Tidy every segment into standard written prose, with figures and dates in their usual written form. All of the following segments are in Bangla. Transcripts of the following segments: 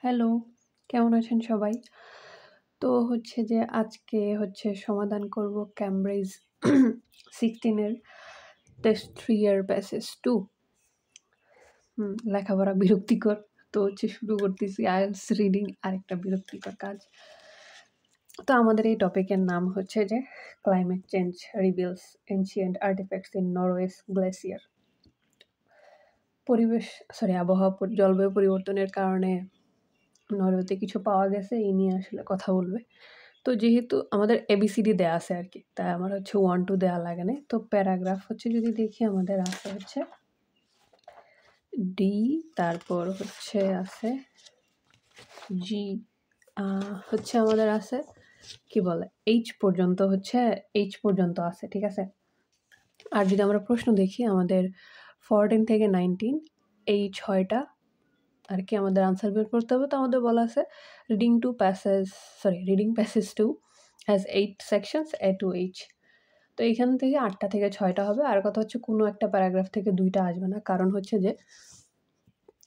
হ্যালো, কেমন আছেন সবাই? তো হচ্ছে যে আজকে সমাধান করব ক্যামব্রিজ 16 এর টেস্ট 3 এর প্যাসেজ 2। লেখাপড়া বিরক্তিকর। তো শুরু করতেছি আইএলটিএস রিডিং আরেকটা বিরক্তিকর কাজ। তো আমাদের এই টপিকের নাম হচ্ছে যে climate change reveals ancient artifacts in Norway's glacier. জলবায়ু পরিবর্তনের কারণে নরওয়েতে কিছু পাওয়া গেছে, এই নিয়ে আসলে কথা বলবে। তো যেহেতু আমাদের এবিসিডি দেয়া আছে আর কি, তাই আমার 1-2 দেয়া লাগে নাই। তো প্যারাগ্রাফ যদি দেখি আমাদের আছে ডি, তারপর আছে জি, আমাদের আছে কি বলে এইচ পর্যন্ত আছে, ঠিক আছে। আর যদি আমরা প্রশ্ন দেখি আমাদের 14 থেকে 19 এই 6টা আর কি আমাদের আনসার বের করতে হবে। তো আমাদের বলা আছে reading passage 2 has 8 sections A to H। তো এখান থেকে 8টা থেকে 6টা হবে। আর কথা কোনো একটা প্যারাগ্রাফ থেকে 2টা আসবে না, কারণ যে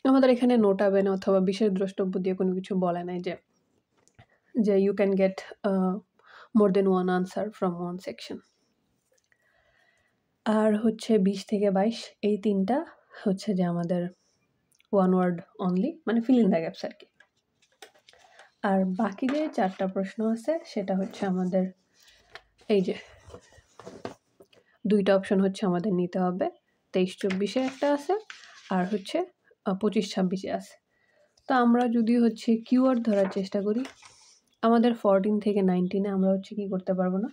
আমাদের এখানে নোটা বেনে অথবা বিশেষ দ্রষ্টব্য দিয়ে কোনো কিছু বলে নাই যে you can get more than one answer from one section. আর 20 থেকে 22 এই 3টা যে আমাদের ওয়ান ওয়ার্ড অনলি, মানে ফিল ইন দ্য গ্যাপস আর কি। আর বাকি যে 4টা প্রশ্ন আছে সেটা আমাদের এই যে 2টা অপশন আমাদের নিতে হবে। 23-24 একটা আছে আর 25-26 আছে। তো আমরা যদি কিওয়ার্ড ধরার চেষ্টা করি, আমাদের 14 থেকে 19 আমরা কি করতে পারবো না,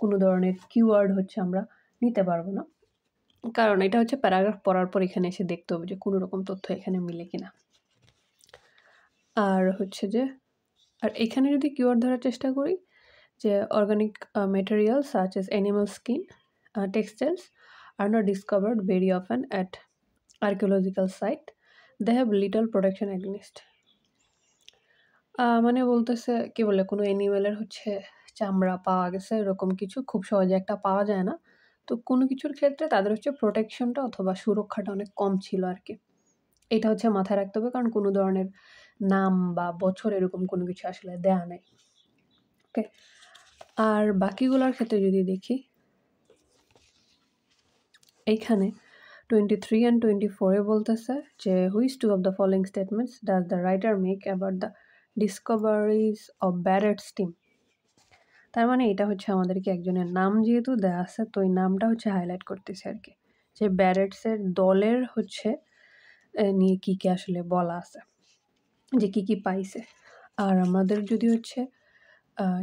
কোনো ধরনের কিওয়ার্ড আমরা নিতে পারবো না, কারণ এটা প্যারাগ্রাফ পড়ার পর এখানে এসে দেখতে হবে যে কোনো রকম তথ্য এখানে মিলে কিনা। আর আর এখানে যদি কিওয়ার্ড ধরার চেষ্টা করি যে organic material such as animal skin textiles are not discovered very often at archaeological site. They have little protection against. মানে বলতেছে কি বলে কোনো অ্যানিমেলের চামড়া পাওয়া গেছে, এরকম কিছু খুব সহজে একটা পাওয়া যায় না। তো কোনো কিছুর ক্ষেত্রে তাদের প্রোটেকশনটা অথবা সুরক্ষাটা অনেক কম ছিল আর কি। এটা মাথায় রাখতে হবে, কারণ কোনো ধরনের নাম বা বছর এরকম কোনো কিছু আসলে দেয়া নেই। ওকে, আর বাকিগুলোর ক্ষেত্রে যদি দেখি এইখানে 23 and 24 এ বলতেছে যে which two of the following statements does the writer make about the discoveries of Barrett's team? তার মানে এটা আমাদেরকে একজনের নাম যেহেতু দেয়া আছে, তো এই নামটা হাইলাইট করতেছে আর কি, যে ব্যারেটসের দলের নিয়ে কি কি আসলে বলা আছে, যে কি কি পাইছে। আর আমাদের যদি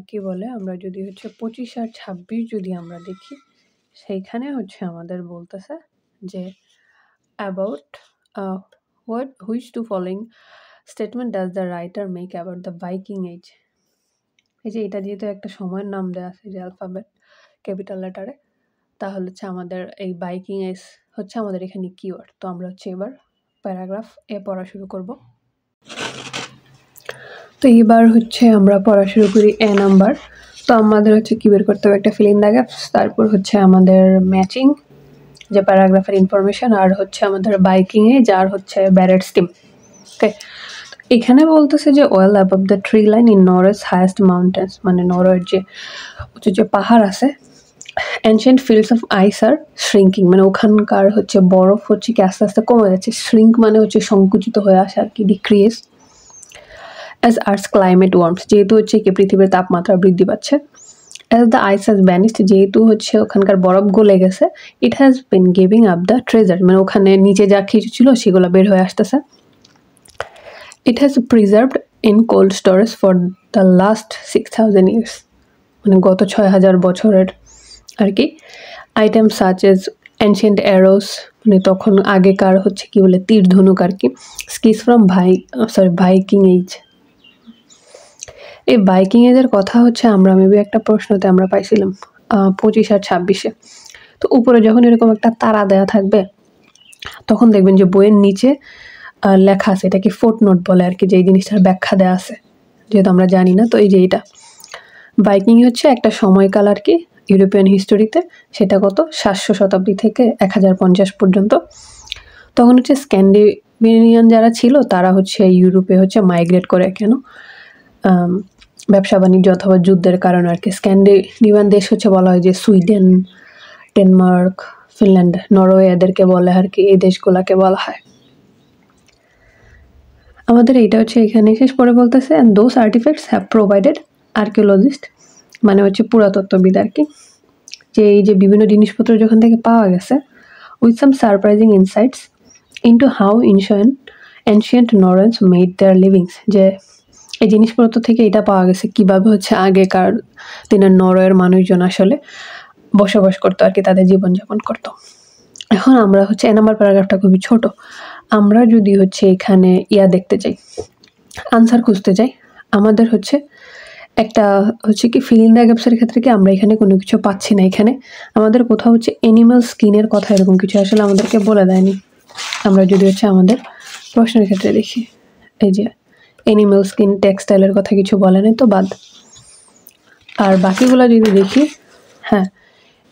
কি বলে আমরা যদি 25 আর 26 যদি আমরা দেখি, সেইখানে আমাদের বলতেছে যে about which two following statement does the writer make about the Viking Age? এই যে এটা যেহেতু একটা সময়ের নাম দেওয়া আছে যে অ্যালফাবেট ক্যাপিটাল লেটারে, তাহলে আমাদের এই ভাইকিং এজ আমাদের এখানে কিওয়ার্ড। তো আমরা এবার প্যারাগ্রাফ এ পড়া শুরু করব। তো এবার আমরা পড়া শুরু করি এ নাম্বার। তো আমাদের কি বের করতে হবে, একটা ফিল ইন দ্য গ্যাপস, তারপর আমাদের ম্যাচিং যে প্যারাগ্রাফের ইনফরমেশন, আর আমাদের বাইকিং এ যার ব্যারেটস টিম। ওকে, এখানে বলতেছে যে well above the tree line in Norway's highest mountains, মানে নরওয়ের যে পাহাড় আছে, ancient fields of ice are shrinking, মানে ওখানকার বরফ কি আস্তে আস্তে কমে যাচ্ছে। শ্রিঙ্ক মানে সংকুচিত হয়ে আসে আর কি, decrease as earths climate worms, যেহেতু কি পৃথিবীর তাপমাত্রা বৃদ্ধি পাচ্ছে। As the ice has vanished, যেহেতু ওখানকার বরফ গলে গেছে, it has been giving up the treasure, মানে ওখানে নিচে যা কিছু ছিল সেগুলো বের হয়ে আসতেছে। It has preserved in cold storage for the last 6000 years, মানে গত 6000 বছরের আর কি। Items such as ancient arrows, মানে তখন আগেকার কি বলে তীর ধনুক আর কি। Skis from Viking Age, এই বাইকিং এজের কথা আমরা মেবি একটা প্রশ্নতে আমরা পাইছিলাম 25 আর 26-এ। তো উপরে যখন এরকম একটা তারা দেয়া থাকবে, তখন দেখবেন যে বইয়ের নিচে লেখা আছে, এটাকে ফুটনোট বলে আর কি, যে এই জিনিসটার ব্যাখ্যা দেওয়া আছে, যেহেতু আমরা জানি না। তো এই যে এটা বাইকিং একটা সময়কাল আর কি ইউরোপিয়ান হিস্টোরিতে, সেটা কত 700 শতাব্দী থেকে 1050 পর্যন্ত। তখন বেনিয়ান যারা ছিল তারা হচ্ছে ইউরোপে হচ্ছে মাইগ্রেট করে কেন ব্যবসা বাণিজ্য অথবা যুদ্ধের কারণে আর কি। স্ক্যান্ডিনেভিয়ান দেশ হচ্ছে বলা হয় যে সুইডেন, ডেনমার্ক, ফিনল্যান্ড, নরওয়ে এদেরকে বলে আর কি, এই দেশগুলাকে বলা হয়। আমাদের এইটা হচ্ছে এখানে শেষ পরে বলতেছে and those artefacts have provided archaeologist মানে হচ্ছে পুরাতত্ত্ববিদ আর কি, যে এই যে বিভিন্ন জিনিসপত্র যেখান থেকে পাওয়া গেছে with some surprising insights into how ancient Norse made their livings, যে এই জিনিসপত্র থেকে এটা পাওয়া গেছে কিভাবে হচ্ছে আগেকার দিনের নরওয়ের মানুষজন আসলে বসবাস করতো আর কি, তাদের জীবনযাপন করতো। এখন আমরা হচ্ছে নাম্বার প্যারাগ্রাফটা খুবই ছোট, আমরা যদি হচ্ছে এখানে দেখতে চাই, আনসার খুঁজতে চাই, আমাদের হচ্ছে একটা হচ্ছে কি ফিল ইন দ্য গ্যাপসের ক্ষেত্রে কি আমরা এখানে কোনো কিছু পাচ্ছি না। এখানে আমাদের কোথাও হচ্ছে অ্যানিমাল স্কিনের কথা এরকম কিছু আসলে আমাদেরকে বলে দেয়নি। আমরা যদি হচ্ছে আমাদের প্রশ্নের ক্ষেত্রে দেখি, এই যে অ্যানিমাল স্কিন টেক্সটাইলের কথা কিছু বলে নাই তো বাদ। আর বাকিগুলো যদি দেখি, হ্যাঁ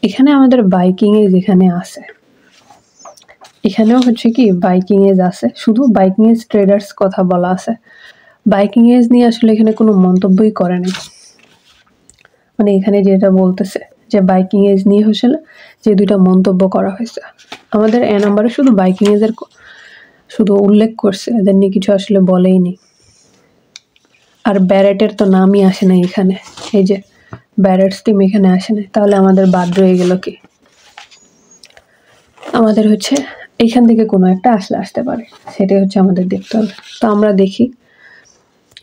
এখানে আমাদের বাইকিং এজ এখানে আছে, এখানেও হচ্ছে কি বাইকিং এজ আছে, শুধু বাইকিং এজ ট্রেডার্স কথা বলা আছে, বাইকিং এজ নিয়ে আসলে এখানে কোনো মন্তব্যই করে নাই। মানে এখানে যেটা বলতেছে যে বাইকিং এজ নিয়ে হয়েছিল যে দুইটা মন্তব্য করা হয়েছে, আমাদের নাম্বারে শুধু বাইকিং এজের শুধু উল্লেখ করছে, এদের নিয়ে কিছু আসলে বলেই নি। আর ব্যারেটের তো নামই আসে না এখানে, এই যে ব্যারেটস টিম এখানে আসে না, তাহলে আমাদের বাদ রয়ে গেল কি, আমাদের হচ্ছে এইখান থেকে কোনো একটা আসতে পারে, সেটাই হচ্ছে আমাদের দেখতে হবে। তো আমরা দেখি,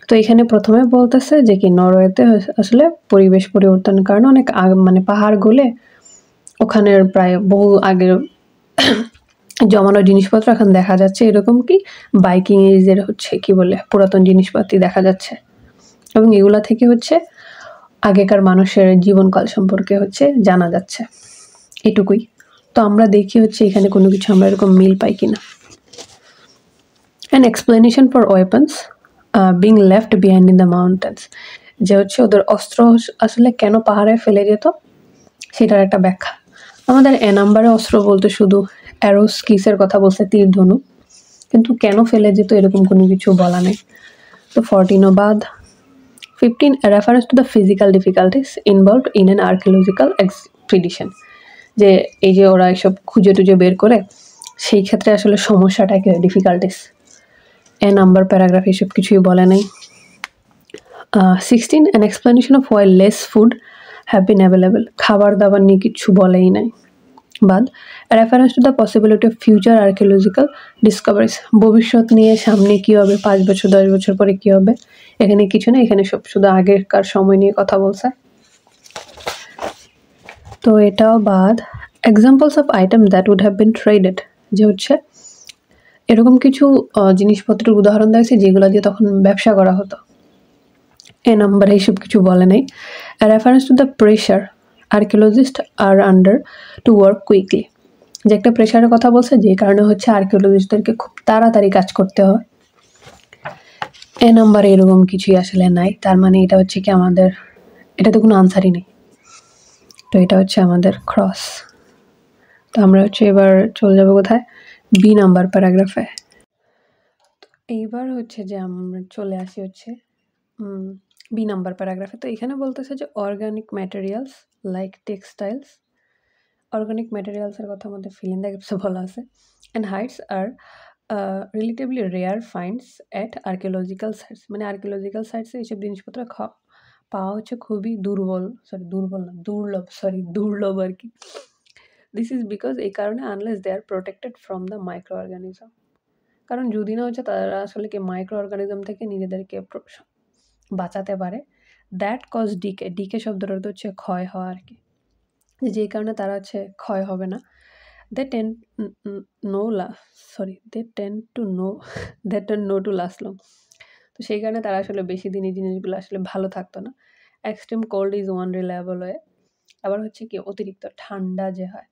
তো এখানে প্রথমে বলতেছে যে কি নরওয়েতে আসলে পরিবেশ পরিবর্তনের কারণে অনেক মানে পাহাড় গলে ওখানের প্রায় বহু আগের জমানো জিনিসপত্র এখন দেখা যাচ্ছে, এরকম কি বাইকিং এজের হচ্ছে কি বলে পুরাতন জিনিসপাতি দেখা যাচ্ছে, এবং এগুলা থেকে হচ্ছে আগেকার মানুষের জীবনকাল সম্পর্কে হচ্ছে জানা যাচ্ছে, এটুকুই। তো আমরা দেখি হচ্ছে এখানে কোনো কিছু আমরা এরকম মিল পাই কিনা। An explanation for weapons being left behind in the mountains, যে হচ্ছে ওদের অস্ত্র আসলে কেন পাহাড়ে ফেলে যেত সেটার একটা ব্যাখ্যা। আমাদের নাম্বারে অস্ত্র বলতে শুধু অ্যারোস কিসের কথা বলছে, তীর ধনুক, কিন্তু কেন ফেলে যেত এরকম কোনো কিছু বলা নেই। তো 14 বাদ। 15 reference to the physical difficulties involved in an archaeological expedition, যে এই যে ওরা এসব খুঁজে টুজে বের করে সেই ক্ষেত্রে আসলে সমস্যাটা কি ডিফিকাল্টিস, নাম্বার প্যারাগ্রাফ এসব কিছুই বলে নাই। 16 an explanation of why less food have been available, খাবার দাবার নিয়ে কিছু বলেই নাই বাদ। Reference to the possibility of future archaeological discoveries, ভবিষ্যৎ নিয়ে সামনে কী হবে, 5 বছর 10 বছর পরে কী হবে, এখানে কিছু না, এখানে সব শুধু আগেরকার সময় নিয়ে কথা বলছে, তো এটাও বাদ। Examples of item that would have been traded, যে হচ্ছে এরকম কিছু জিনিসপত্রের উদাহরণ দেওয়া হয়েছে যেগুলো দিয়ে তখন ব্যবসা করা হতো, নাম্বার এইসব কিছু বলে নাই। Reference to the pressure archaeologist are under to work quickly, যে একটা প্রেশারের কথা বলছে যে কারণে হচ্ছে আর্কিওলজিস্টদেরকে খুব তাড়াতাড়ি কাজ করতে হয়, নাম্বার এরকম কিছুই আসলে নাই। তার মানে এটা হচ্ছে কি আমাদের এটাতে কোনো আনসারই নেই, তো এটা হচ্ছে আমাদের ক্রস। তো আমরা হচ্ছে এবার চলে যাবো কোথায়, বি নাম্বার প্যারাগ্রাফে। এইবার হচ্ছে যে আমরা চলে আসি হচ্ছে বি নাম্বার প্যারাগ্রাফে। তো এখানে বলতেছে যে organic materials like textiles, organic ম্যাটেরিয়ালসের কথা আমাদের ফিল ইন দ্য গ্যাপসে বলা আছে, and hides are relatively rare finds at archaeological sites, মানে আর্কিওলজিক্যাল সাইটসে এইসব জিনিসপত্র পাওয়া হচ্ছে খুবই দুর্লভ আর কি। দিস ইজ বিকজ এই কারণে unless they are protected from the micro organism, কারণ যদি না হচ্ছে তারা আসলে কি মাইক্রো অর্গানিজম থেকে নিজেদেরকে বাঁচাতে পারে। দ্যাট কজ ডিকে শব্দটা তো হচ্ছে ক্ষয় হওয়া আর কি, যেই কারণে তারা হচ্ছে ক্ষয় হবে না। They tend no to last long, তো সেই কারণে তারা আসলে বেশি দিন এই জিনিসগুলো আসলে ভালো থাকতো না। Extreme cold is one reliable way, আবার হচ্ছে কি অতিরিক্ত ঠান্ডা যে হয়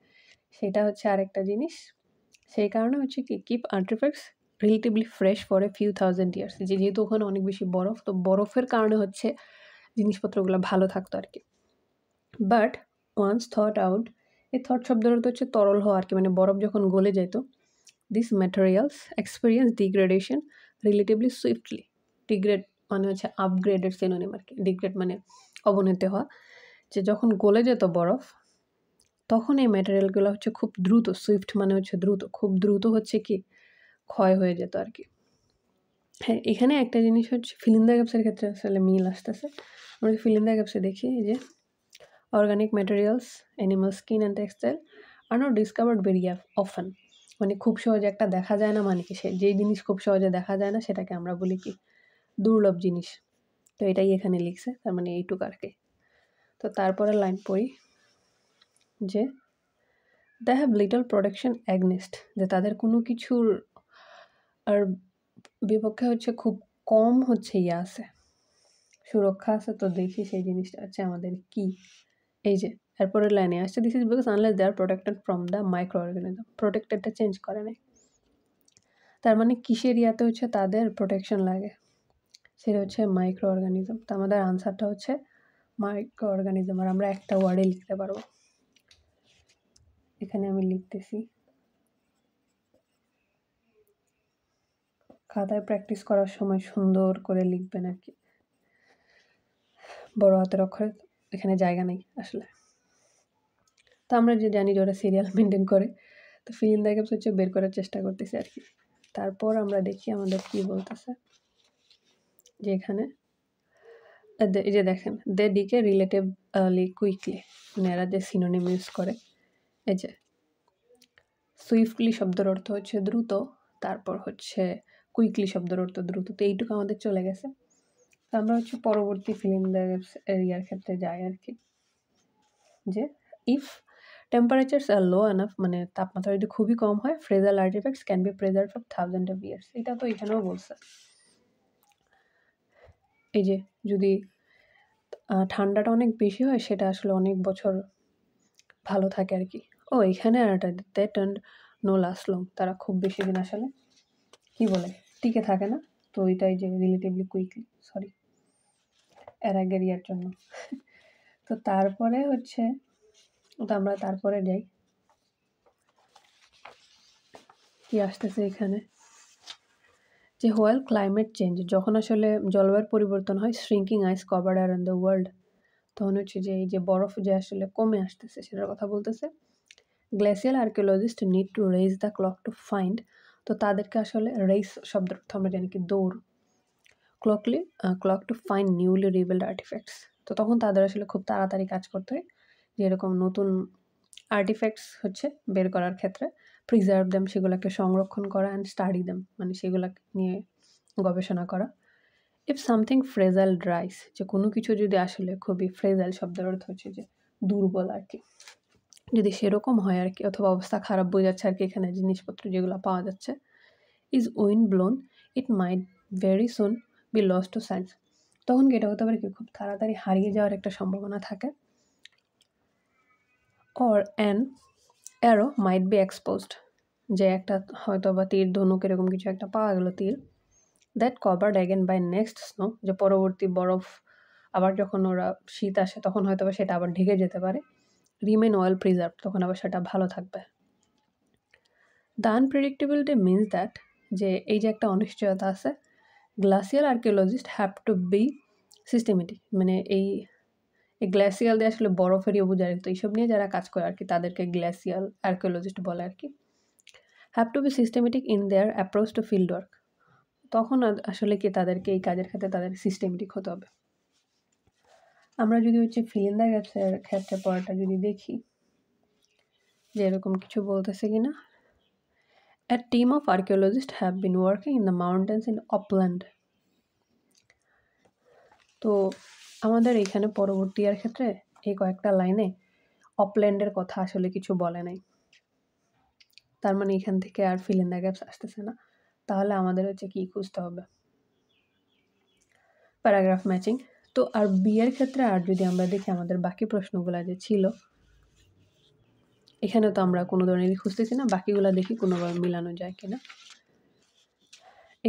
সেটা হচ্ছে আরেকটা জিনিস, সেই কারণে হচ্ছে কি keep artefacts relatively fresh for a few thousand years, যেহেতু ওখানে অনেক বেশি বরফ, তো বরফের কারণে হচ্ছে জিনিসপত্রগুলো ভালো থাকতো আর কি। বাট ওয়ান্স থট আউট, এই থট শব্দের অর্থ হচ্ছে তরল হওয়া আর কি, মানে বরফ যখন গলে যেত this materials experience degradation relatively swiftly. Degrade মানে হচ্ছে আপগ্রেডের সিনোনিম আর কি। ডিগ্রেড মানে অবনতি হওয়া, যে যখন গলে যেত বরফ তখন এই ম্যাটেরিয়ালগুলো হচ্ছে খুব দ্রুত, সুইফট মানে হচ্ছে দ্রুত, খুব দ্রুত হচ্ছে কি ক্ষয় হয়ে যেত আর কি। হ্যাঁ, এখানে একটা জিনিস হচ্ছে ফিল ইন দ্য গ্যাপসের ক্ষেত্রে আসলে মিল আসতেছে। আমরা ফিল ইন দ্য গ্যাপসে দেখি যে organic materials, animal skin and textile are not discovered very often. মানে খুব সহজে একটা দেখা যায় না, মানে কি সে যেই জিনিস খুব সহজে দেখা যায় না সেটাকে আমরা বলি কি দুর্লভ জিনিস। তো এটাই এখানে লিখছে, তার মানে এইটুক আর কি। তো তারপরে লাইন পড়ি যে they have little protection against, যে তাদের কোনো কিছুর আর বিপক্ষে হচ্ছে খুব কম হচ্ছে ইয়ে আছে, সুরক্ষা আছে। তো দেখি সেই জিনিসটা হচ্ছে আমাদের কি। এই যে এরপরের লাইনে আসছে this is because unless they are protected from the micro organism. প্রোটেক্টেডটা চেঞ্জ করে নাই, তার মানে কিসের ইয়াতে হচ্ছে তাদের প্রোটেকশন লাগে, সেটা হচ্ছে মাইক্রো অর্গানিজম। তো আমাদের আনসারটা হচ্ছে মাইক্রো অর্গানিজম। আর আমরা একটা ওয়ার্ডে লিখতে পারবো, এখানে আমি লিখতেছি, খাতায় প্র্যাকটিস করার সময় সুন্দর করে লিখবেন আর কি, বড় হাতের অক্ষরে এখানে জায়গা নেই আসলে। তো আমরা যে জানি যে ওরা সিরিয়াল মেনটেন করে, তো ফিল ইন দ্য গ্যাপস হচ্ছে বের করার চেষ্টা করতেছি আর কি। তারপর আমরা দেখি আমাদের কি বলতেছে, যে এখানে এই যে দেখেন দে ডিকে রিলেটিভলি কুইকলি, মানে এরা যে সিনোনিম ইউজ করে, এই যে সুইফটলি শব্দের অর্থ হচ্ছে দ্রুত, তারপর হচ্ছে কুইকলি শব্দের অর্থ দ্রুত। তো এইটুকু আমাদের চলে গেছে। তো আমরা হচ্ছে পরবর্তী ফিল ইন দ্য গ্যাপস এরিয়ার ক্ষেত্রে যাই আর কি, যে ইফ টেম্পারেচারস আর লো এনাফ, মানে তাপমাত্রা যদি খুবই কম হয়, fragile artifacts can be preserve for thousand of years. এটা তো এখানেও বলছে। এই যে যদি ঠান্ডাটা অনেক বেশি হয় সেটা আসলে অনেক বছর ভালো থাকে আর কি। ও এখানে আর একটা that and no last long, তারা খুব বেশি দিন আসলে কি বলে টিকে থাকে না। তো ওইটাই যে রিলেটিভলি কুইকলি, সরি এর আগের ইয়ার জন্য। তো তারপরে হচ্ছে, তো আমরা তারপরে যাই কি আসতেছে এখানে, যে হোয়াইল ক্লাইমেট চেঞ্জ, যখন আসলে জলবায়ুর পরিবর্তন হয়, shrinking ice covered around the world, তখন হচ্ছে যে এই যে বরফ যে আসলে কমে আসতেছে সেটার কথা বলতেছে। Glacial archaeologist need to raise the clock to find, তো তাদেরকে আসলে রেইস শব্দের অর্থ আমরা জানি কি দৌড়, clock to find newly revealed artifacts. তো তখন তাদের আসলে খুব তাড়াতাড়ি কাজ করতে হয়, যে এরকম নতুন আর্টিফ্যাক্টস হচ্ছে বের করার ক্ষেত্রে, প্রিজার্ভ দেম, সেগুলোকে সংরক্ষণ করা, অ্যান্ড স্টাডি দেম মানে সেগুলো নিয়ে গবেষণা করা। ইফ সামথিং ফ্রেজাইল ড্রাইস, যে কোনো কিছু যদি আসলে খুবই ফ্রেজাইল শব্দের অর্থ হচ্ছে যে দুর্বল আর কি, যদি সেরকম হয় আর কি, অথবা অবস্থা খারাপ বোঝাচ্ছে আর কি এখানে জিনিসপত্র যেগুলো পাওয়া যাচ্ছে, is wind blown it might very soon be loss to science, তখন কি এটা হতে পারে কি খুব তাড়াতাড়ি হারিয়ে যাওয়ার একটা সম্ভাবনা থাকে। Or an arrow might be exposed, যে একটা হয়তো বা তীর ধনুক এরকম কিছু একটা পাওয়া গেল তীর, that covered again by next snow, যে পরবর্তী বরফ আবার যখন ওরা শীত আসে তখন হয়তো বা সেটা আবার ঢেকে যেতে পারে, রিমেন ওয়েল প্রিজার্ভ, তখন আবার সেটা ভালো থাকবে। দ্য আনপ্রেডিক্টেবিলিটি মিনস দ্যাট, যে এই যে একটা অনিশ্চয়তা আছে, glacial archaeologist have to be systematic, মানে এই গ্লাসিয়াল দিয়ে আসলে বরফেরই বোঝায়, তো এইসব নিয়ে যারা কাজ করে আর কি তাদেরকে গ্লাসিয়াল আর্কিওলজিস্ট বলে আর কি। Have to be systematic in their approach to field work, তখন আসলে কি তাদেরকে এই কাজের ক্ষেত্রে তাদের সিস্টেমেটিক হতে হবে। আমরা যদি হচ্ছে ফিল ইন দ্য গ্যাপসের ক্ষেত্রে পড়াটা যদি দেখি, যে এরকম কিছু বলতেছে কিনা, a team of archaeologists have been working in the mountains in Upland, তো আমাদের এখানে পরবর্তী ইয়ার ক্ষেত্রে এই কয়েকটা লাইনে অপল্যান্ডের কথা আসলে কিছু বলে নাই, তার মানে এখান থেকে আর ফিল ইন দ্য গ্যাপস আসতেছে না। তাহলে আমাদের হচ্ছে কি খুঁজতে হবে, প্যারাগ্রাফ ম্যাচিং। তো আর বিয়ের ক্ষেত্রে আর যদি আমরা দেখি আমাদের বাকি প্রশ্নগুলো যে ছিল, এখানে তো আমরা কোনো ধরনেরই খুঁজতেছি না, বাকিগুলো দেখি কোনোভাবে মিলানো যায় কিনা।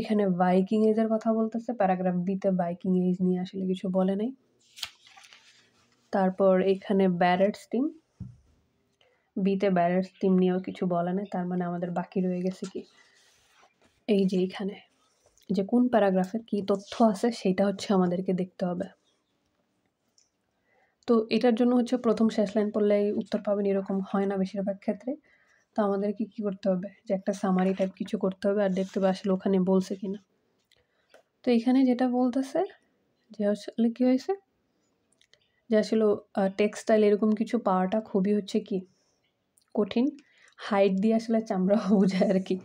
এখানে ভাইকিং এজের কথা বলতেছে, প্যারাগ্রাফ বিতে ভাইকিং এজ নিয়ে আসলে কিছু বলে নাই। তারপর এখানে ব্যারেটস টিম, বিতে ব্যারেটস টিম নিয়েও কিছু বলে না, তার মানে আমাদের বাকি রয়ে গেছে কি এই যে এইখানে যে কোন প্যারাগ্রাফে কি তথ্য আছে সেটা হচ্ছে আমাদেরকে দেখতে হবে। তো এটার জন্য হচ্ছে প্রথম শেষ লাইন পড়লেই উত্তর পাবেন এরকম হয় না বেশিরভাগ ক্ষেত্রে। তো আমাদেরকে কি করতে হবে যে একটা সামারি টাইপ কিছু করতে হবে আর দেখতে হবে আসলে ওখানে বলছে কিনা। তো এখানে যেটা বলতেছে যে আসলে কি হয়েছে যে আসলে টেক্সটাইল এরকম কিছু পাওয়াটা খুবই হচ্ছে কি কঠিন, হাইট দিয়ে আসলে চামড়া বোঝায় আর কি।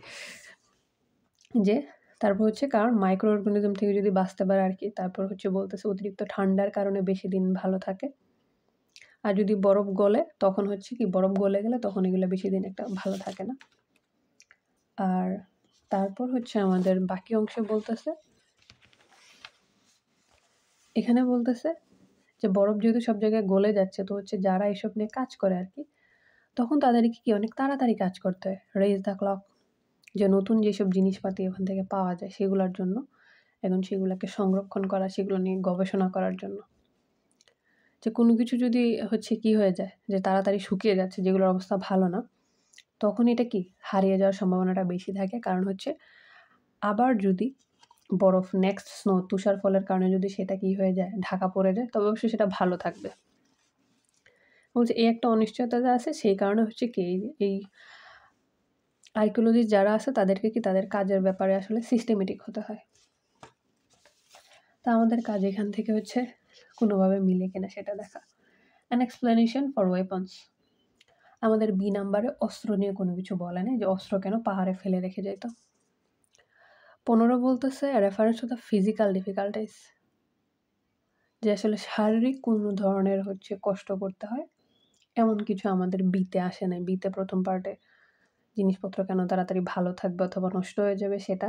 যে তারপর হচ্ছে কারণ মাইক্রো অর্গানিজম থেকে যদি বাঁচতে পারে আর কি। তারপর হচ্ছে বলতেছে অতিরিক্ত ঠান্ডার কারণে বেশি দিন ভালো থাকে, আর যদি বরফ গলে তখন হচ্ছে কি বরফ গলে গেলে তখন এগুলো বেশি দিন একটা ভালো থাকে না। আর তারপর হচ্ছে আমাদের বাকি অংশে বলতেছে এখানে বলতেছে যে বরফ যেহেতু সব জায়গায় গলে যাচ্ছে তো হচ্ছে যারা এসব নিয়ে কাজ করে আর কি তখন তাদেরকে কি অনেক তাড়াতাড়ি কাজ করতে হয়, রেজ দ্য ক্লক, যে নতুন যেসব জিনিসপাতি ওখান থেকে পাওয়া যায় সেগুলোর জন্য, এখন সেগুলোকে সংরক্ষণ করা, সেগুলো নিয়ে গবেষণা করার জন্য। যে কোনো কিছু যদি হচ্ছে কি হয়ে যায় যে তাড়াতাড়ি শুকিয়ে যাচ্ছে যেগুলোর অবস্থা ভালো না, তখন এটা কি হারিয়ে যাওয়ার সম্ভাবনাটা বেশি থাকে। কারণ হচ্ছে আবার যদি বরফ নেক্সট স্নো তুষার ফলের কারণে যদি সেটা কি হয়ে যায় ঢাকা পড়ে যায় তবে অবশ্যই সেটা ভালো থাকবে। বলছে এই একটা অনিশ্চয়তা যা আছে সেই কারণে হচ্ছে কি এই আর্কিওলজিস্ট যারা আছে তাদেরকে কি তাদের কাজের ব্যাপারে আসলে সিস্টেমেটিক হতে হয়। তা আমাদের কাজ এখান থেকে হচ্ছে কোনোভাবে মিলে কিনা সেটা দেখা। অ্যান এক্সপ্লেনেশন ফর ওয়েপন্স, আমাদের বি নাম্বারে অস্ত্র নিয়ে কোনো কিছু বলে নেই যে অস্ত্র কেন পাহাড়ে ফেলে রেখে যেত। 15 বলতেছে reference to the physical difficulties, যে আসলে শারীরিক কোনো ধরনের হচ্ছে কষ্ট করতে হয় এমন কিছু আমাদের বিতে আসে নাই। বিতে প্রথম পার্টে জিনিসপত্র কেন তাড়াতাড়ি ভালো থাকবে অথবা নষ্ট হয়ে যাবে সেটা,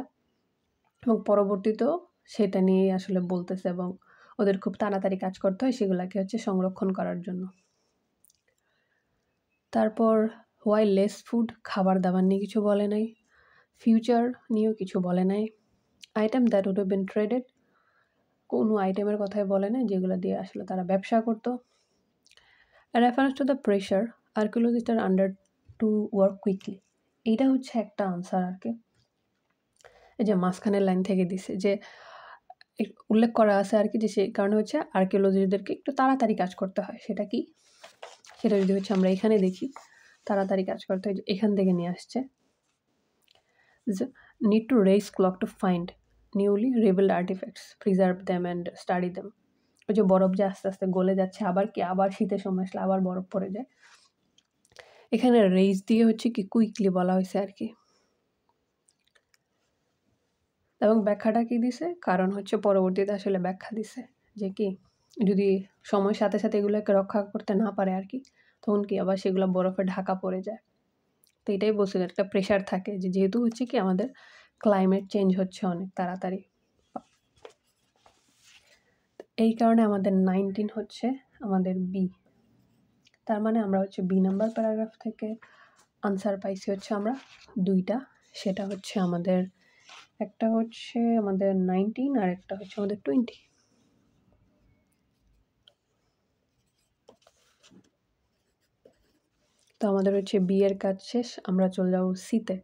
এবং পরবর্তীতেও সেটা নিয়েই আসলে বলতেছে এবং ওদের খুব তাড়াতাড়ি কাজ করতে হয় সেগুলাকে হচ্ছে সংরক্ষণ করার জন্য। তারপর হোয়াই লেস ফুড, খাবার দাবার নিয়ে কিছু বলে নাই। ফিউচার নিয়েও কিছু বলে নাই। Item that would have been traded, কোনো আইটেমের কথাই বলে নাই যেগুলো দিয়ে আসলে তারা ব্যবসা করতো। Reference to the pressure archaeologist are under to work quickly, এইটা হচ্ছে একটা আনসার আর কি। এই যে মাঝখানের লাইন থেকে দিছে যে উল্লেখ করা আছে আর কি, যে সেই কারণে হচ্ছে আর্কিওলজিস্টদেরকে একটু তাড়াতাড়ি কাজ করতে হয়। সেটা কি সেটা যদি হচ্ছে আমরা এখানে দেখি তাড়াতাড়ি কাজ করতে হয়, এখান থেকে নিয়ে আসছে need to raise clock to find newly revealed artifacts, preserve them and study them। ওই যে বরফ যে আস্তে আস্তে গলে যাচ্ছে আবার কি আবার শীতের সময় আসলে আবার বরফ পড়ে যায়, এখানে রেজ দিয়ে হচ্ছে কি কুইকলি বলা হয়েছে আর কি। এবং ব্যাখ্যাটা কি দিছে কারণ হচ্ছে পরবর্তীতে আসলে ব্যাখ্যা দিছে যে কি যদি সময়ের সাথে সাথে এগুলোকে রক্ষা করতে না পারে আর কি তখন কি আবার সেগুলো বরফে ঢাকা পড়ে যায়। তো এটাই বলছিল একটা প্রেশার থাকে যে যেহেতু হচ্ছে কি আমাদের ক্লাইমেট চেঞ্জ হচ্ছে অনেক তাড়াতাড়ি, এই কারণে আমাদের 19 হচ্ছে আমাদের বি। তার মানে আমরা হচ্ছে বি নাম্বার প্যারাগ্রাফ থেকে আনসার পাইছি হচ্ছে আমরা দুইটা, সেটা হচ্ছে আমাদের একটা হচ্ছে আমাদের 19 আর একটা হচ্ছে আমাদের 20। তো আমাদের হচ্ছে বি এর কাজ শেষ, আমরা চলে যাবো সিতে।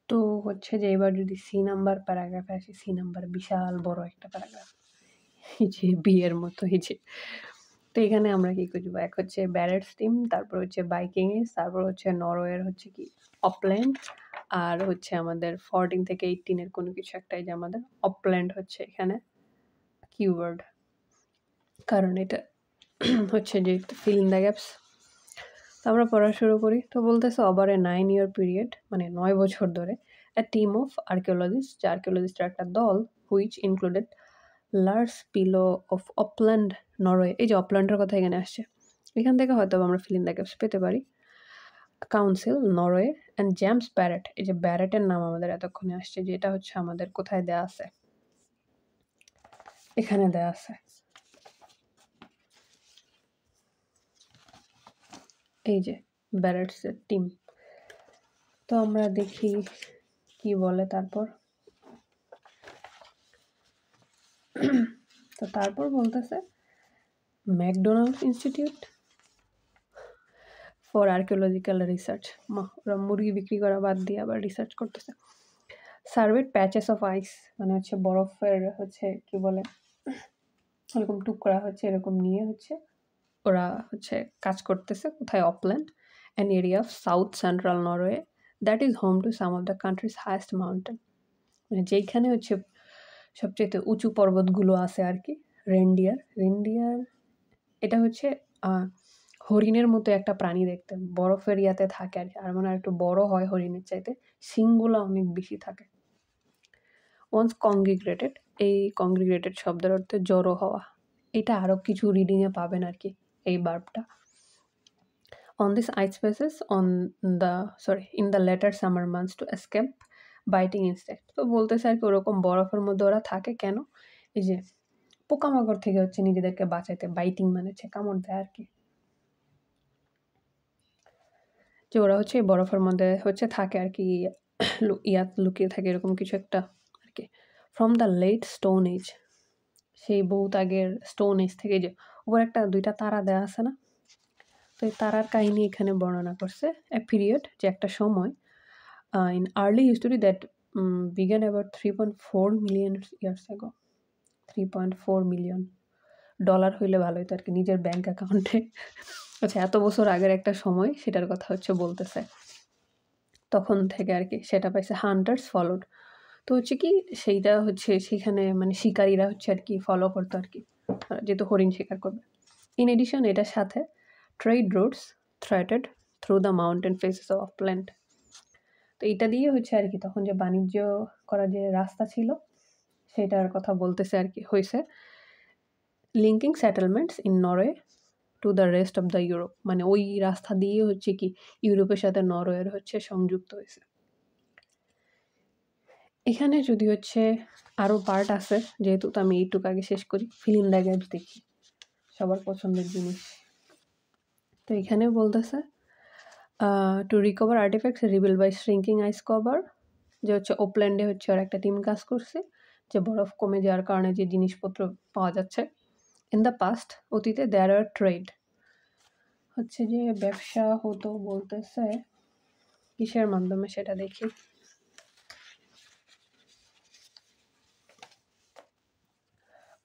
তো হচ্ছে যে এবার যদি সি নাম্বার প্যারাগ্রাফে আসি, সি নাম্বার বিশাল বড় একটা প্যারাগ্রাফ এই যে বি এর মতো এই যে। তো এখানে আমরা কি খুঁজবো, এক হচ্ছে ব্যারেটস টিম, তারপর হচ্ছে বাইকিংস, তারপর হচ্ছে নরওয়ের হচ্ছে কি অপল্যান্ড, আর হচ্ছে আমাদের 14 থেকে 18 এর কোনো কিছু একটাই যে আমাদের অপল্যান্ড হচ্ছে এখানে কিওয়ার্ড, কারণ এটা হচ্ছে যে ফিল ইন দ্য গ্যাপস। তো আমরা পড়া শুরু করি। তো বলতেছে ওভার এ 9 year পিরিয়ড, মানে 9 বছর ধরে a team of archaeologists, যে আর্কিওলজিস্টের একটা দল, which included Lars Pilo of Oppland Norway, এই যে অপল্যান্ডের কথা এখানে আসছে, এখান থেকে হয়তো আমরা ফিল ইন দ্য গ্যাপস পেতে পারি। Council Norway and James Barrett, এই যে ব্যারেটের নাম আমাদের এতক্ষণে আসছে যে এটা হচ্ছে আমাদের কোথায় দেয়া আছে, এখানে দেয়া আছে এই যে ব্যারেটসের টিম। তো আমরা দেখি কি বলে তারপর। তো তারপর বলতেছে McDonald Institute, for archaeological research. ওরা মুরগি বিক্রি করা বাদ দিয়ে আবার রিসার্চ করতেছে। সার্ভেড প্যাচেস অফ আইস, মানে হচ্ছে বরফের হচ্ছে কি বলে এরকম টুকরা হচ্ছে এরকম নিয়ে হচ্ছে ওরা হচ্ছে কাজ করতেছে কোথায়, Oppland, an area of south central Norway that is home to some of the country's highest mountain. মানে যেইখানে হচ্ছে সবচেয়ে উঁচু পর্বতগুলো আছে আর কি। রেন্ডিয়ার এটা হচ্ছে হরিণের মতো একটা প্রাণী দেখতে, বরফের ইয়াতে থাকে আর কি, আর মানে একটু বড় হয় হরিণের চাইতে, শিংগুলো অনেক বেশি থাকে। ওয়ান্স কংগ্রিগেটেড, এই কংগ্রিগেটেড শব্দের অর্থে জড়ো হওয়া। এটা আরও কিছু রিডিংয়ে পাবেন আর কি এই বার্বটা। On these ice spaces in the later summer months to escape biting insects. তো বলতেছে আর কি ওরকম বরফের মধ্যে ওরা থাকে কেন, এই যে পোকামাকড় থেকে হচ্ছে নিজেদেরকে বাঁচাইতে, বাইটিং মানে হচ্ছে কামড় দেয় আর কি। যে ওরা হচ্ছে বরফের মধ্যে হচ্ছে থাকে আর কি, ইয়াত লুকিয়ে থাকে এরকম কিছু একটা আর কি। From the late stone age, সেই বহুত আগের স্টোন এজ থেকে, যে ওপর একটা দুইটা তারা দেওয়া আছে না, তো এই তারার কাহিনী এখানে বর্ণনা করছে। এ পিরিয়ড, যে একটা সময়, in early history that began about 3.4 million years ago. 3.4 million dollar হইলে ভালো হতো আর কি নিজের ব্যাংক অ্যাকাউন্টে। আচ্ছা, এত বছর আগের একটা সময় সেটার কথা হচ্ছে বলতেছে, তখন থেকে আর কি সেটা পাইছে। হান্টার্স ফলোড, তো হচ্ছে কি সেইটা হচ্ছে সেখানে মানে শিকারীরা হচ্ছে আর কি ফলো করতো আর কি, যেহেতু হরিণ শিকার করবে। ইন এডিশন এটার সাথে trade routes threaded through the mountain faces of plant. তো এটা দিয়ে হচ্ছে আর কি তখন যে বাণিজ্য করার যে রাস্তা ছিল সেটার কথা বলতেছে আর কি হয়েছে। Linking settlements in Norway to the rest of the Europe, মানে ওই রাস্তা দিয়ে হচ্ছে কি ইউরোপের সাথে নরওয়ের হচ্ছে সংযুক্ত হয়েছে। এখানে যদি হচ্ছে আরও পার্ট আছে, যেহেতু তো আমি এইটুকু আগে শেষ করি, ফিল ইন দ্য গ্যাপস দেখি, সবার পছন্দের জিনিস। তো এখানে বলতেছে to recover artefacts reveal by shrinking ice cover, যে হচ্ছে ওপল্যান্ডে হচ্ছে আর একটা টিম কাজ করছে, যে বরফ কমে যাওয়ার কারণে যে জিনিসপত্র পাওয়া যাচ্ছে। ইন দ্য পাস্ট, অতীতে দেয়ার আর ট্রেড, হচ্ছে যে ব্যবসা হতো বলতেছে কিসের মাধ্যমে সেটা দেখি।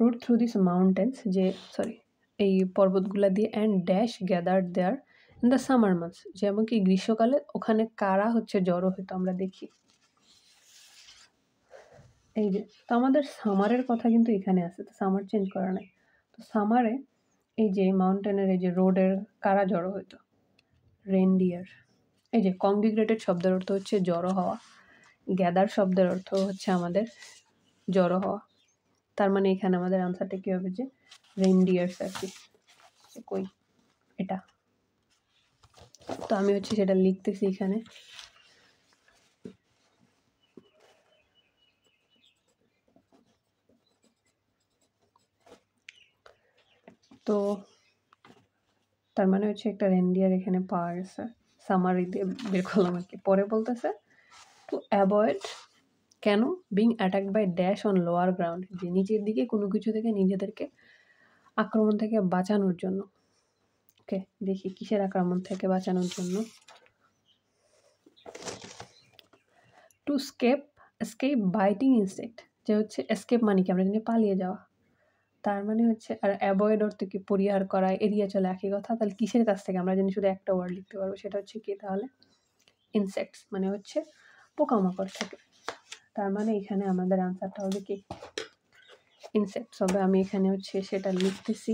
রুট থ্রু দিস মাউন্টেন্স, যে এই পর্বতগুলা দিয়ে, and dash gathered there in the summer months, যেমন কি গ্রীষ্মকালে ওখানে কারা হচ্ছে জড়ো হইতো আমরা দেখি। এই যে তো আমাদের সামারের কথা কিন্তু এখানে আছে, তো সামার চেঞ্জ করা নাই। তো সামারে এই যে মাউন্টেনের এই যে রোডের কারা জড়ো হইতো, রেনডিয়ার। এই যে কংগ্রিগেটেড শব্দের অর্থ হচ্ছে জড়ো হওয়া, গ্যাদার শব্দের অর্থ হচ্ছে আমাদের জড়ো হওয়া। তার মানে এখানে আমাদের আনসারটা কি হবে, যে রেনডিয়ার্স আর কি। কই এটা, তো আমি হচ্ছে সেটা লিখতেছি এখানে। তো তার মানে হচ্ছে একটা রেনডিয়ার এখানে পাওয়া গেছে, সামারি দিয়ে বের করলাম আর কি। পরে বলতেছে টু অ্যাভয়েড, কেন, being attack by dash on lower ground, যে নিচের দিকে কোনো কিছু থেকে নিজেদেরকে আক্রমণ থেকে বাঁচানোর জন্য। ওকে, দেখি কিসের আক্রমণ থেকে বাঁচানোর জন্য। টু এসকেপ বাইটিং ইনসেক্ট, যে হচ্ছে এসকেপ মানে কি আমরা জানি পালিয়ে যাওয়া, তার মানে হচ্ছে, আর অ্যাভয়েড অর্থ কি পরিহার করা, এড়িয়ে চলে, একই কথা। তাহলে কিসের কাছ থেকে আমরা জানি শুধু একটা ওয়ার্ড লিখতে পারবো, সেটা হচ্ছে কি তাহলে ইনসেক্টস, মানে হচ্ছে পোকামাকড় থেকে। তার মানে এখানে আমাদের আনসারটা হবে কি ইনসেক্টস হবে। আমি এখানে হচ্ছে সেটা লিখতেছি।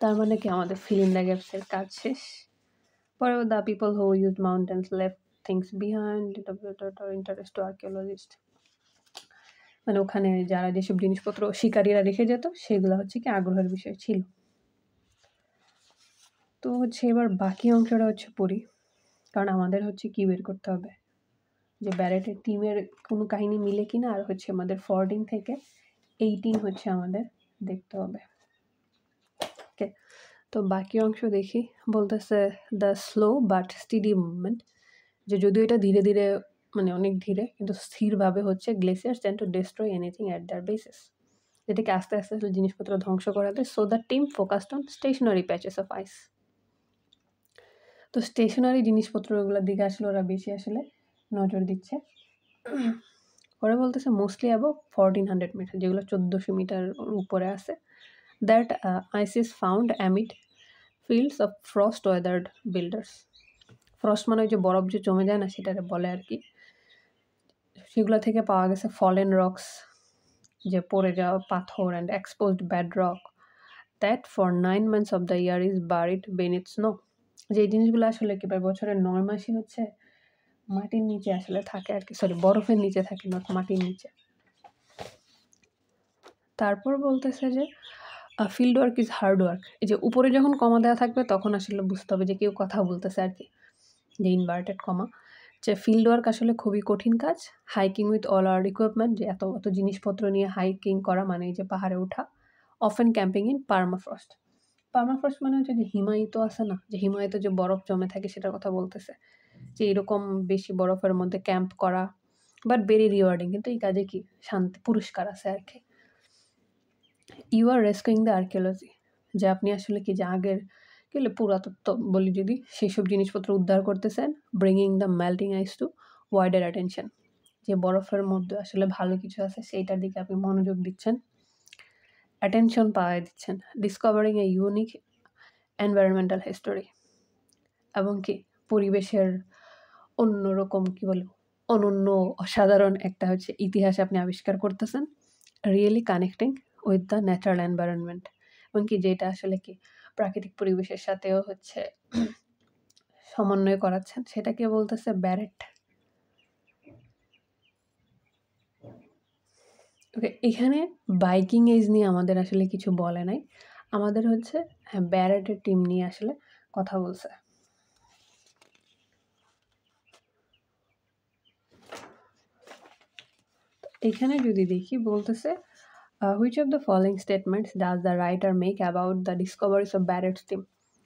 তার মানে কি আমাদের ফিল ইন দ্য গ্যাপসের কাজ শেষ। পরে the people who use mountains left things behind interest to archaeologist, মানে ওখানে যারা যেসব জিনিসপত্র শিকারীরা রেখে যেত সেগুলো হচ্ছে কি আগ্রহের বিষয় ছিল। তো হচ্ছে এবার বাকি অংশটা হচ্ছে পড়ি, কারণ আমাদের হচ্ছে কি বের করতে হবে, যে ব্যারেটের টিমের কোনো কাহিনী মিলে কিনা, আর হচ্ছে আমাদের 14 থেকে 18 হচ্ছে আমাদের দেখতে হবে। ওকে, তো বাকি অংশ দেখি। বলতেছে the slow but steady movement, যে যদিও এটা ধীরে ধীরে মানে অনেক ধীরে কিন্তু স্থিরভাবে হচ্ছে glaciers tend to destroy anything at their bases. যেটাকে আস্তে আস্তে আসলে জিনিসপত্র ধ্বংস করা যায়। So the team focused on stationary patches of ice. তো স্টেশনারি জিনিসপত্রগুলোর দিকে আসলে ওরা বেশি আসলে নজর দিচ্ছে। পরে বলতেছে মোস্টলি অ্যাবভ 1400 মিটার, যেগুলো 1400 মিটার উপরে আছে। That ice is found amid fields of frost weathered boulders. Frost মানে ওই যে বরফ যে জমে যায় না, সেটারে বলে আর কি। সেগুলো থেকে পাওয়া গেছে ফলেন রকস, যে পড়ে যাওয়া পাথর, and exposed bad rock that for 9 months of the year is buried beneath snow. যে জিনিসগুলো আসলে কি বছরের 9 মাসই হচ্ছে মাটির নিচে আসলে থাকে আর কি, সরি বরফের নিচে থাকে, নট মাটির নিচে। তারপর বলতেছে যে field work is hard work. এই যে উপরে যখন কমা দেওয়া থাকবে তখন আসলে বুঝতে হবে যে কেউ কথা বলতেছে আর কি, যে ইনভার্টেড কমা, যে ফিল্ড ওয়ার্ক আসলে খুবই কঠিন কাজ। Hiking with all our equipment, যে এত এত জিনিসপত্র নিয়ে হাইকিং করা মানে এই যে পাহাড়ে ওঠা। Often camping in permafrost. Permafrost মানে হচ্ছে যে হিমায়িত আছে না, যে হিমায়িত যে বরফ জমে থাকে সেটার কথা বলতেছে, যে এরকম বেশি বরফের মধ্যে ক্যাম্প করা, বাট ভেরি রিওয়ার্ডিং। কিন্তু এই কাজে কি শান্তি পুরস্কার আছে আর কি। ইউ আর রেস্কিউইং দ্য আর্কিওলজি, যে আপনি আসলে কি যে আগের কি বলে পুরাতত্ত্ব বলি যদি, সেই সব জিনিসপত্র উদ্ধার করতেছেন। Bringing the melting ice to wider attention, যে বরফের মধ্যে আসলে ভালো কিছু আছে সেইটার দিকে আপনি মনোযোগ দিচ্ছেন, অ্যাটেনশন পাওয়া দিচ্ছেন। Discovering a unique environmental history, এবং কি পরিবেশের অন্যরকম কি বলে অনন্য অসাধারণ একটা হচ্ছে ইতিহাস আপনি আবিষ্কার করতেছেন। Really connecting with the natural environment, এবং কি যেটা আসলে কি প্রাকৃতিক পরিবেশের সাথেও হচ্ছে সমন্বয় করাচ্ছেন, সেটাকে বলতেছে ব্যারেট। ওকে, এখানে বাইকিং এজ নিয়ে আমাদের আসলে কিছু বলে নাই, আমাদের হচ্ছে হ্যাঁ ব্যারেটের টিম নিয়ে আসলে কথা বলছে। এখানে যদি দেখি বলতেছে which of the following statements does the writer make about the discoveries of berets team,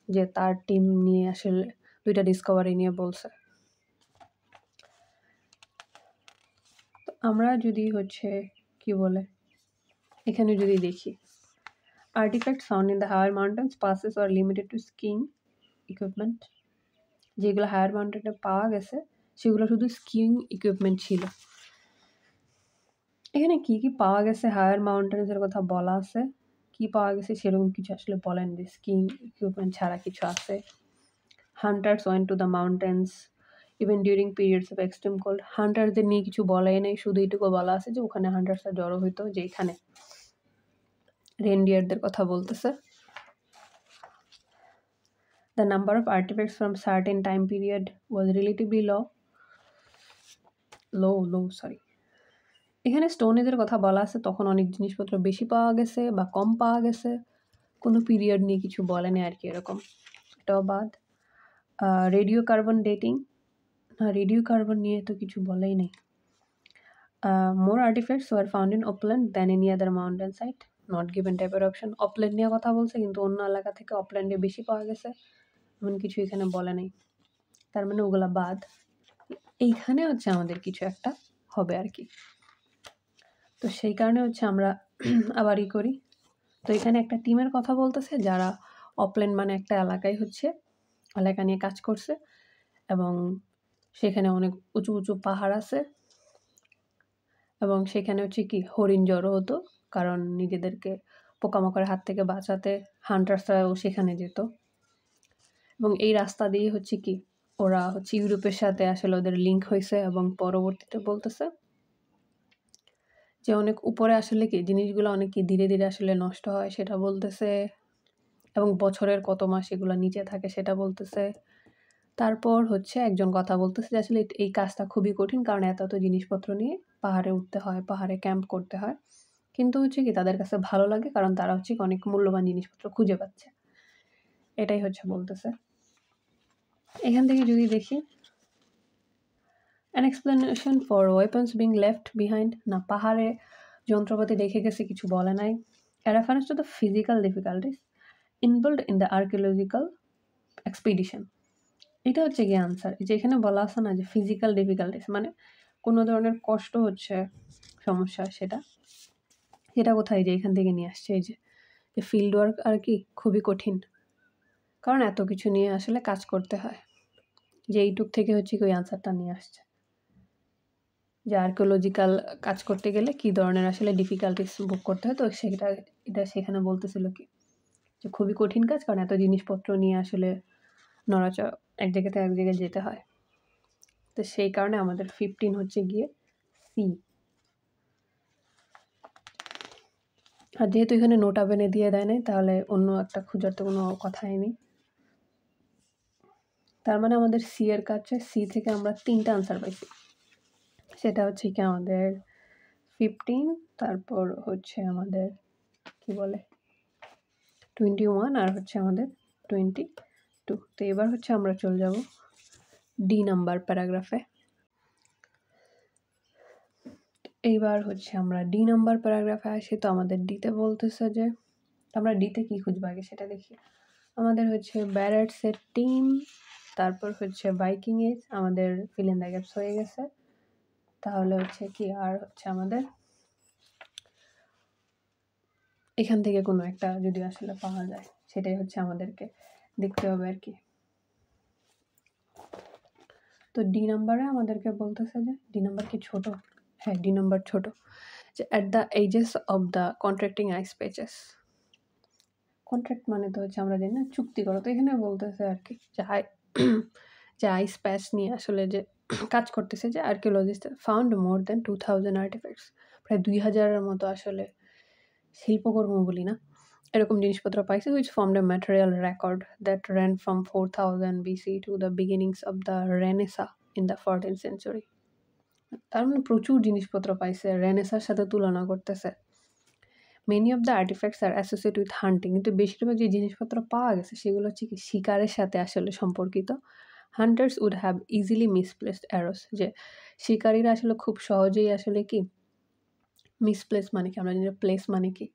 যে তার টিম নিয়ে আসলে দুইটা ডিসকভারি নিয়ে বলছে। তো আমরা যদি হচ্ছে কি বলে এখানে যদি দেখি artefacts found in the higher mountains passes are limited to skiing equipment, যেগুলো হায়ার মাউন্টেনে পাওয়া গেছে সেগুলো শুধু স্কিইং ইকুইপমেন্ট ছিল। এখানে কি কি পাওয়া গেছে হায়ার মাউন্টেন্সের কথা বলা আছে, কি পাওয়া গেছে সেরকম কিছু আসলে বলেন যে স্কিইং ইকুইপমেন্ট ছাড়া কিছু আছে। Hunters went to the mountains even during periods of extreme cold. হান্টারদের নিয়ে কিছু বলাই নেই, শুধু এইটুকু বলা আছে যে ওখানে হান্টার্সরা জড়ো হইতো, যে এখানে রেনডিয়ারদের কথা বলতেছে। The number of artifacts from certain time period was relatively low, sorry. এখানে স্টোন এজের কথা বলা আছে, তখন অনেক জিনিসপত্র বেশি পাওয়া গেছে বা কম পাওয়া গেছে, কোনো পিরিয়ড নিয়ে কিছু বলেনি আর কি এরকম। এটাও বাদ। Radio carbon dating, radio carbon নিয়ে তো কিছু বলেই নেই। More artifacts were found in Oppland than any other mountain site, not given টাইপের অপশন। অপল্যান্ড নিয়ে কথা বলছে কিন্তু অন্য এলাকা থেকে অপল্যান্ডে বেশি পাওয়া গেছে এমন কিছু এখানে বলে নেই, তার মানে ওগুলা বাদ। এইখানে হচ্ছে আমাদের কিছু একটা হবে আর কি। তো সেই কারণে হচ্ছে আমরা আবার করি। তো এখানে একটা টিমের কথা বলতেছে যারা অপল্যান্ড মানে একটা এলাকায় হচ্ছে এলাকা নিয়ে কাজ করছে, এবং সেখানে অনেক উঁচু উঁচু পাহাড় আছে, এবং সেখানে হচ্ছে কি হরিণ জড়ো হতো, কারণ নিজেদেরকে পোকামাকড়ের হাত থেকে বাঁচাতে হান্টার্সরাও সেখানে যেত। এবং এই রাস্তা দিয়ে হচ্ছে কি ওরা হচ্ছে ইউরোপের সাথে আসলে ওদের লিঙ্ক হয়েছে, এবং পরবর্তীতে বলতেছে যে অনেক উপরে আসলে কি জিনিসগুলো অনেক কি ধীরে ধীরে আসলে নষ্ট হয় সেটা বলতেছে, এবং বছরের কত মাস এগুলো নিচে থাকে সেটা বলতেছে। তারপর হচ্ছে একজন কথা বলতেছে যে আসলে এই কাজটা খুবই কঠিন, কারণ এত এত জিনিসপত্র নিয়ে পাহাড়ে উঠতে হয়, পাহাড়ে ক্যাম্প করতে হয়, কিন্তু হচ্ছে কি তাদের কাছে ভালো লাগে কারণ তারা হচ্ছে অনেক মূল্যবান জিনিসপত্র খুঁজে পাচ্ছে, এটাই হচ্ছে বলতেছে। এখান থেকে যদি দেখি an explanation for weapons being left behind, না পাহাড়ে যন্ত্রপাতি রেখে গেছে কিছু বলে নাই। a reference to the physical difficulties involved in the archaeological expedition, এটা হচ্ছে কি আনসার। যে এখানে বলা আছে না যে ফিজিক্যাল ডিফিকাল্টিস মানে কোনো ধরনের কষ্ট হচ্ছে সমস্যা সেটা। এটা কোথায় যে এখান থেকে নিয়ে আসছে এই যে ফিল্ড ওয়ার্ক আর কি খুবই কঠিন, কারণ এত কিছু নিয়ে আসলে কাজ করতে হয়। যে এইটুক থেকে হচ্ছে কি ওই আনসারটা নিয়ে আসছে যে আর্কিওলজিক্যাল কাজ করতে গেলে কি ধরনের আসলে ডিফিকাল্টিস ভোগ করতে হয়। তো সেটা এটা সেখানে বলতেছিল কি যে খুবই কঠিন কাজ, কারণ এত জিনিসপত্র নিয়ে আসলে নড়াচড়া এক জায়গা থেকে এক জায়গায় যেতে হয়। তো সেই কারণে আমাদের 15 হচ্ছে গিয়ে সি। আর যেহেতু এখানে নোটা বেনে দিয়ে দেয় নাই, তাহলে অন্য একটা খোঁজার তো কোনো কথাই নেই। তার মানে আমাদের সি এর কাছে সি থেকে আমরা 3টা আনসার পাইছি। সেটা হচ্ছে কি আমাদের 15, তারপর হচ্ছে আমাদের কি বলে 21, আর হচ্ছে আমাদের 22। তো এবার হচ্ছে আমরা চলে যাব ডি নাম্বার প্যারাগ্রাফে। এইবার হচ্ছে আমরা ডি নাম্বার প্যারাগ্রাফে আসি। তো আমাদের ডিতে বলতেছে যে আমরা ডিতে কি খুঁজবো আগে সেটা দেখি। আমাদের হচ্ছে ব্যারেটসের টিম, তারপর হচ্ছে বাইকিং এজ, আমাদের ফিল ইন দ্য গ্যাপস হয়ে গেছে। তাহলে হচ্ছে কি আর হচ্ছে আমাদের এখান থেকে কোনো একটা যদি আসলে পাওয়া যায়, সেটাই হচ্ছে আমাদেরকে দেখতে হবে আর কি। তো ডি নাম্বারে আমাদেরকে বলতেছে যে ডি নাম্বার কি ছোট? হ্যাঁ, ডি নাম্বার ছোট। যে at the edges of the contracting ice patches. Contract মানে তো হচ্ছে আমরা জানি না চুক্তি করো। তো এখানে বলতেছে আর কি যে যে আইস প্যাচ নিয়ে আসলে যে কাজ করতেছে যে archaeologist found more than 2000 artefacts, প্রায় 2000-এর মতো আসলে শিল্পকর্ম বলি না এরকম জিনিসপত্র পাইছে, which formed A material record that ran from 4000 BC to the beginnings of the Renaissance in the 14th century। তার মানে প্রচুর জিনিসপত্র পাইছে, রেনেসার সাথে তুলনা করতেছে। Many of the artifacts are associate with hunting, কিন্তু বেশিরভাগ যে জিনিসপত্র পাওয়া গেছে সেগুলো হচ্ছে কি শিকারের সাথে আসলে সম্পর্কিত। Hunters would have easily misplaced arrows, যে শিকারীরা আসলে খুব সহজেই আসলে কি মিসপ্লেস মানে কি আমরা জানি প্লেস মানে কি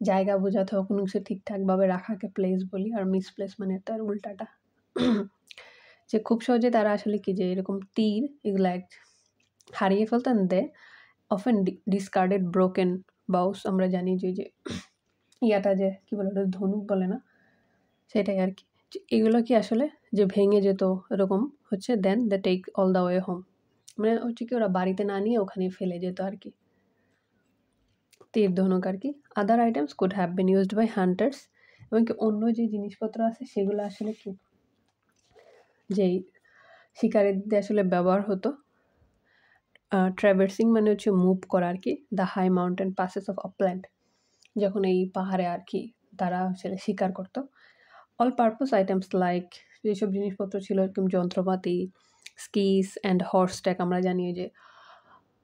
জায়গা বোঝাতে হবে, কোনো কিছু ঠিকঠাকভাবে রাখাকে প্লেস বলি, আর মিসপ্লেস মানে তার উল্টাটা। যে খুব সহজে তারা আসলে কি যে এরকম তীর এগুলা হারিয়ে ফেলতেন। দে অফেন ডিসকার্ডেড ব্রোকেন বাউস, আমরা জানি যে ইয়াটা যে কি বলে ওটা ধনুক বলে না, সেটাই আর কি। এগুলো কি আসলে যে ভেঙে যেত এরকম হচ্ছে, then the take all the way home, মানে হচ্ছে কি ওরা বাড়িতে না নিয়ে ওখানে ফেলে যেত আর কি, তীর ধনুক আর কি। Other items could have been used by hunters, এবং কি অন্য যে জিনিসপত্র আছে সেগুলো আসলে কি যেই শিকারীদের আসলে ব্যবহার হতো। ট্র্যাভার্সিং মানে হচ্ছে মুভ করা আর কি, the high mountain passes of upland, যখন এই পাহাড়ে আর কি তারা আসলে শিকার করতো। অল পারপাস আইটেমস লাইক, যেসব জিনিসপত্র ছিল এরকম যন্ত্রপাতি, স্কিস অ্যান্ড হর্স ট্র্যাক, আমরা জানি যে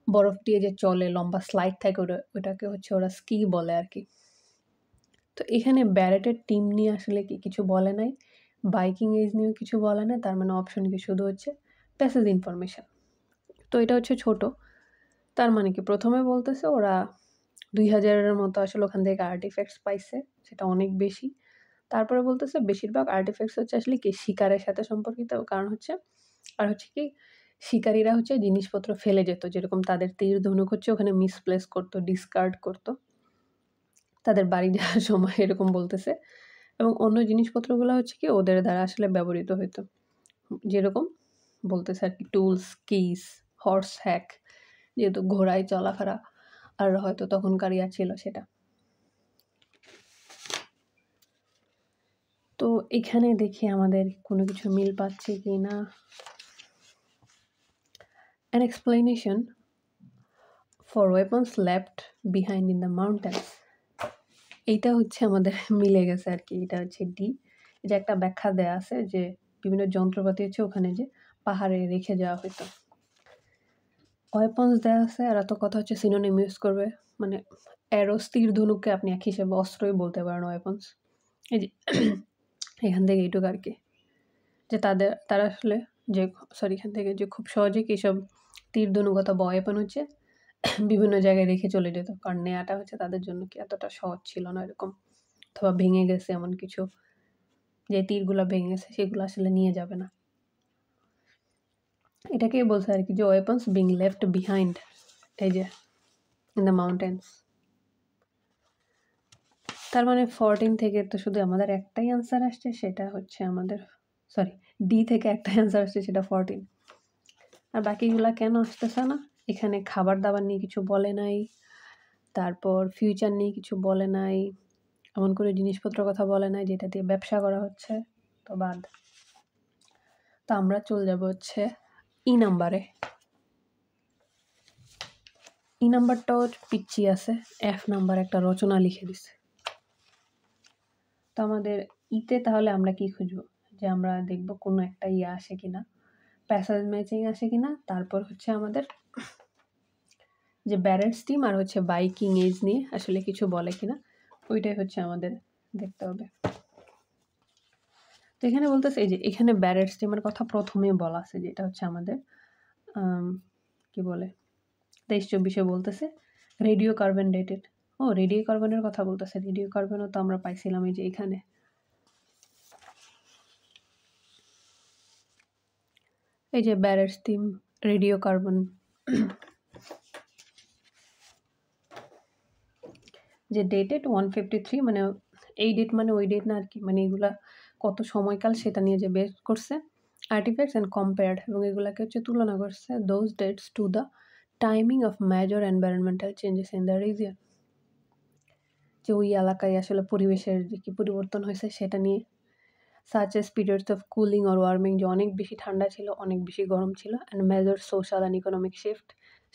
বরফ দিয়ে যে চলে লম্বা স্লাইড থাকে ওটাকে হচ্ছে ওরা স্কি বলে আর কি। তো এখানে ব্যারেটের টিম নিয়ে আসলে কি কিছু বলে নাই, বাইকিং এজ নিয়েও কিছু বলে না, তার মানে অপশন কি শুধু হচ্ছে প্যাসেজ ইনফরমেশন। তো এটা হচ্ছে ছোট, তার মানে কি প্রথমে বলতেছে ওরা 2000-এর মতো আসলে ওখান থেকে আর্টিফ্যাক্টস পাইছে, সেটা অনেক বেশি। তারপরে বলতেছে বেশিরভাগ আর্টিফ্যাক্টস হচ্ছে আসলে কি শিকারের সাথে সম্পর্কিত, কারণ হচ্ছে আর হচ্ছে কি শিকারীরা হচ্ছে জিনিসপত্র ফেলে যেত, যেরকম তাদের তীর ধনুক হচ্ছে ওখানে মিসপ্লেস করতো, ডিসকার্ড করতো তাদের বাড়ি যাওয়ার সময় এরকম বলতেছে। এবং অন্য জিনিসপত্রগুলো হচ্ছে কি ওদের দ্বারা আসলে ব্যবহৃত হইতো, যেরকম বলতেছে আর কি টুলস, কিস, হর্স হ্যাক, যেহেতু ঘোড়ায় চলাফেরা আর হয়তো তখনকার ইয়া ছিল সেটা। তো এখানে দেখি আমাদের কোনো কিছু মিল পাচ্ছে কি না। An explanation for weapons left behind in the mountains, এইটা হচ্ছে আমাদের মিলে গেছে আর কি। এটা হচ্ছে ডি, এটা একটা ব্যাখ্যা দেয়া আছে যে বিভিন্ন যন্ত্রপাতি হচ্ছে ওখানে যে পাহাড়ে রেখে যাওয়া হইতো। ওয়েপন্স দেয়া আছে, আর এত কথা হচ্ছে সিনোনিম ইউজ করবে, মানে অ্যারো তীর ধনুককে আপনি এক হিসেবে অস্ত্রই বলতে পারেন ওয়েপন্স। এই যে এখান থেকে এইটুকু আর কি, যে তারা আসলে যে এখান থেকে যে খুব সহজে কি সব তীর ধনুক অথবা ওয়েপন হচ্ছে বিভিন্ন জায়গায় রেখে চলে যেত, কারণ নেওয়াটা হচ্ছে তাদের জন্য কি এতটা সহজ ছিল না এরকম, অথবা ভেঙে গেছে এমন কিছু যে তীরগুলো ভেঙে গেছে সেগুলো আসলে নিয়ে যাবে না। এটাকেই বলছে আর কি যে ওয়েপন্স বিং লেফট বিহাইন্ড এই যে ইন দ্য মাউন্টেন্স। তার মানে 14 থেকে তো শুধু আমাদের একটাই অ্যান্সার আসছে, সেটা হচ্ছে আমাদের ডি থেকে একটাই অ্যান্সার আসছে, সেটা 14। আর বাকিগুলা কেন আসতেছে না? এখানে খাবার-দাবার নিয়ে কিছু বলে নাই, তারপর ফিউচার নিয়ে কিছু বলে নাই, এমন করে জিনিসপত্রের কথা বলে নাই যেটা দিয়ে ব্যবসা করা হচ্ছে, তো বাদ। তো আমরা চলে যাব হচ্ছে ই নাম্বারে। ই নাম্বারটাও পিচ্ছি আছে, এফ নাম্বার একটা রচনা লিখে দিছে। তো আমাদের ইতে তাহলে আমরা কি খুঁজবো? যে আমরা দেখব কোনো একটা ইয়ে আসে কিনা, প্যাসেজ ম্যাচিং আসে কিনা, তারপর হচ্ছে আমাদের যে ব্যারেটস টিম আর হচ্ছে বাইকিং এজ নিয়ে আসলে কিছু বলে কিনা, ওইটাই হচ্ছে আমাদের দেখতে হবে। তো এখানে বলতেছে এই যে এখানে ব্যারেটস টিমের কথা প্রথমে বলা আছে, যেটা হচ্ছে আমাদের কি বলে 23-24-এ বলতেছে রেডিও কার্বন ডেটেড। ও রেডিও কার্বনের কথা বলতেছে, রেডিও কার্বনও তো আমরা পাইছিলাম এই যে এখানে। এই যে ব্যারেটস টিম রেডিও কার্বন, যে ডেটেড 153, মানে এই ডেট মানে ওই ডেট না আর কি, মানে এগুলা কত সময়কাল সেটা নিয়ে যে বের করছে আর্টিফ্যাক্টস অ্যান্ড কম্পেয়ার্ড, এবং এগুলাকে হচ্ছে তুলনা করছে those dates to the timing of major environmental changes in the region, যে ওই এলাকায় আসলে পরিবেশের যে কি পরিবর্তন হয়েছে সেটা নিয়ে, such as periods of cooling or warming, যে অনেক বেশি ঠান্ডা ছিল, অনেক বেশি গরম ছিল, and major social and economic shift,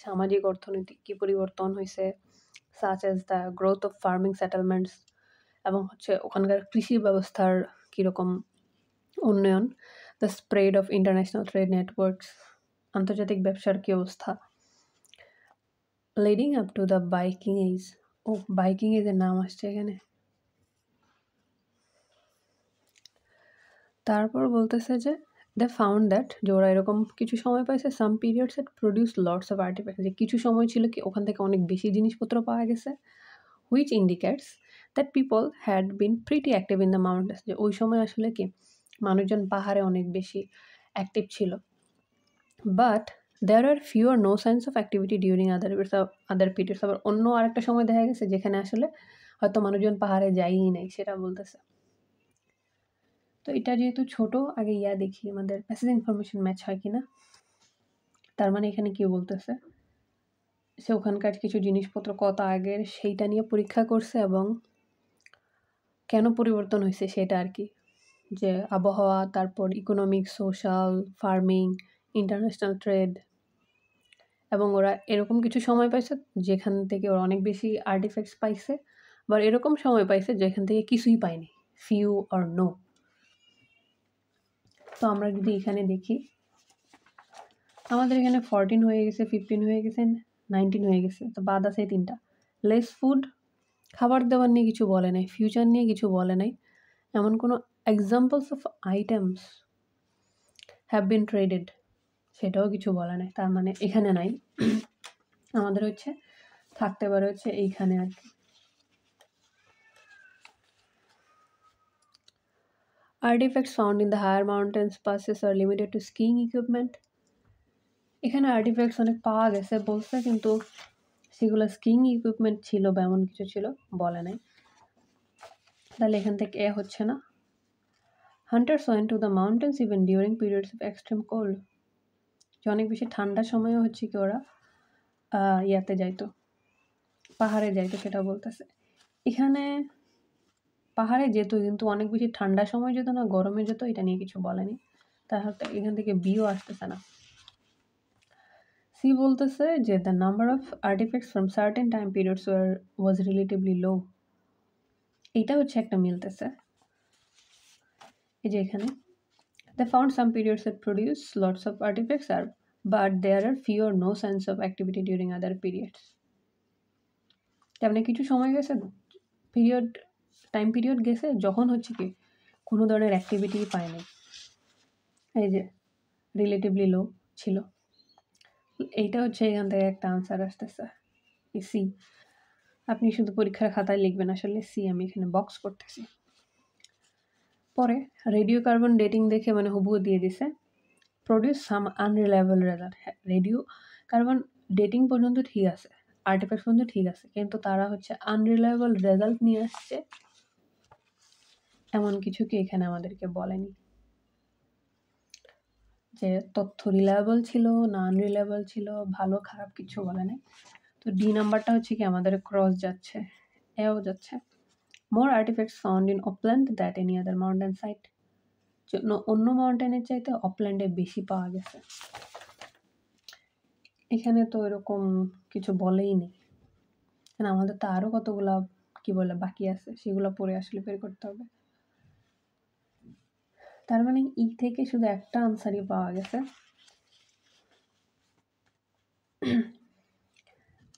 সামাজিক অর্থনৈতিক কী পরিবর্তন হয়েছে, such as the growth of farming settlements, এবং হচ্ছে ওখানকার কৃষি ব্যবস্থার কীরকম উন্নয়ন, the spread of international trade networks, আন্তর্জাতিক ব্যবসার কী অবস্থা, লিডিং আপ টু দ্য বাইকিং এজ। ও বাইকিং এজের নাম আসছে এখানে। তারপর বলতেছে যে দে ফাউন্ড দ্যাট, যে ওরা এরকম কিছু সময় পাইছে, some periods at produce lots of artifacts, যে কিছু সময় ছিল কি ওখান থেকে অনেক বেশি জিনিসপত্র পাওয়া গেছে, which indicates that people had been pretty active in the mountains, যে ওই সময় আসলে কি মানুষজন পাহাড়ে অনেক বেশি অ্যাক্টিভ ছিল। But there are few or no signs of activity during other periods, আবার অন্য আরেকটা সময় দেখা গেছে যেখানে আসলে হয়তো মানুষজন পাহাড়ে যায়ই নাই, সেটা বলতেছে। তো এটা যেহেতু ছোট, আগে দেখি আমাদের প্যাসেজ ইনফরমেশন ম্যাচ হয় কিনা। তার মানে এখানে কি বলতেছে, সে ওখানকার কিছু জিনিসপত্র কত আগের সেইটা নিয়ে পরীক্ষা করছে, এবং কেন পরিবর্তন হয়েছে সেটা আর কি, যে আবহাওয়া, তারপর economic, social, farming, international trade, এবং ওরা এরকম কিছু সময় পাইছে যেখান থেকে ওরা অনেক বেশি আর্টিফ্যাক্টস পাইছে, বা এরকম সময় পাইছে যেখান থেকে কিছুই পায়নি, ফিউ অর নো। তো আমরা যদি এখানে দেখি, আমাদের এখানে 14 হয়ে গেছে, 15 হয়ে গেছে, 19 হয়ে গেছে, তো বাদ আছে 3টা। লেস ফুড, খাবার দাবার নিয়ে কিছু বলে নাই, ফিউচার নিয়ে কিছু বলে নাই, এমন কোনো examples of items have been traded সেটাও কিছু বলে নাই, তার মানে এখানে নাই। আমাদের হচ্ছে থাকতে পারে হচ্ছে এইখানে আর কি। Artifacts found in the higher mountains passes are limited to skiing equipment. এখানে আর্টিফ্যাক্টস অনেক পাওয়া গেছে বলছে, কিন্তু সেগুলো স্কিং ইকুইপমেন্ট ছিল বা এমন কিছু ছিল বলে নাই, তাহলে এখান থেকে হচ্ছে না। Hunters went to the mountains even during periods of extreme cold, যে অনেক বেশি ঠান্ডার সময়ও হচ্ছে কি ওরা ইয়াতে যাইতো, পাহাড়ে যাইতো, সেটা বলতেছে। এখানে পাহাড়ে যেত কিন্তু অনেক বেশি ঠান্ডার সময় যেত না গরমে যেত, এটা নিয়ে কিছু বলেনি, তাহলে এখান থেকে বিও আসতেছে না। সি বলতেছে যে the number of artifacts from certain time periods was relatively low, এইটা হচ্ছে একটা মিলতেছে। এই যে এখানে they found some periods that produce lots of artifacts are, but there are few or no signs of activity during other periods. তেমনি কিছু সময় গেছে, টাইম পিরিয়ড গেছে যখন হচ্ছে কি কোনো ধরনের অ্যাক্টিভিটি পায় নাই, এই যে রিলেটিভলি লো ছিল, এইটা হচ্ছে এখান থেকে একটা আনসার আসতেছে সি। আপনি শুধু পরীক্ষার খাতায় লিখবেন আসলে সি, আমি এখানে বক্স করতেছি। পরে রেডিও কার্বন ডেটিং দেখে মানে হুবহু দিয়ে দিছে প্রডিউস সাম আনরিলায়েবল রেজাল্ট। হ্যাঁ, রেডিও কার্বন ডেটিং পর্যন্ত ঠিক আছে, আর্টিফ্যাক্টস পর্যন্ত ঠিক আছে, কিন্তু তারা হচ্ছে আনরিলায়েবল রেজাল্ট নিয়ে আসছে এমন কিছু কি এখানে আমাদেরকে বলেনি, যে তথ্য রিলায়েবল ছিল না আনরিলায়েবল ছিল, ভালো খারাপ কিছু বলে নাই। তো ডি নাম্বারটা হচ্ছে কি আমাদের ক্রস যাচ্ছে, এও যাচ্ছে। More artifacts found in Oppland that any other mountain site, অন্য মাউন্টেনের চাইতে অপল্যান্ডে বেশি পাওয়া গেছে। এখানে তো এরকম কিছু বলেই নেই, আমাদের তো আরো কতগুলা কি বলে বাকি আছে, সেগুলো পরে আসলে বের করতে হবে। তার মানে ই থেকে শুধু একটা আনসারই পাওয়া গেছে।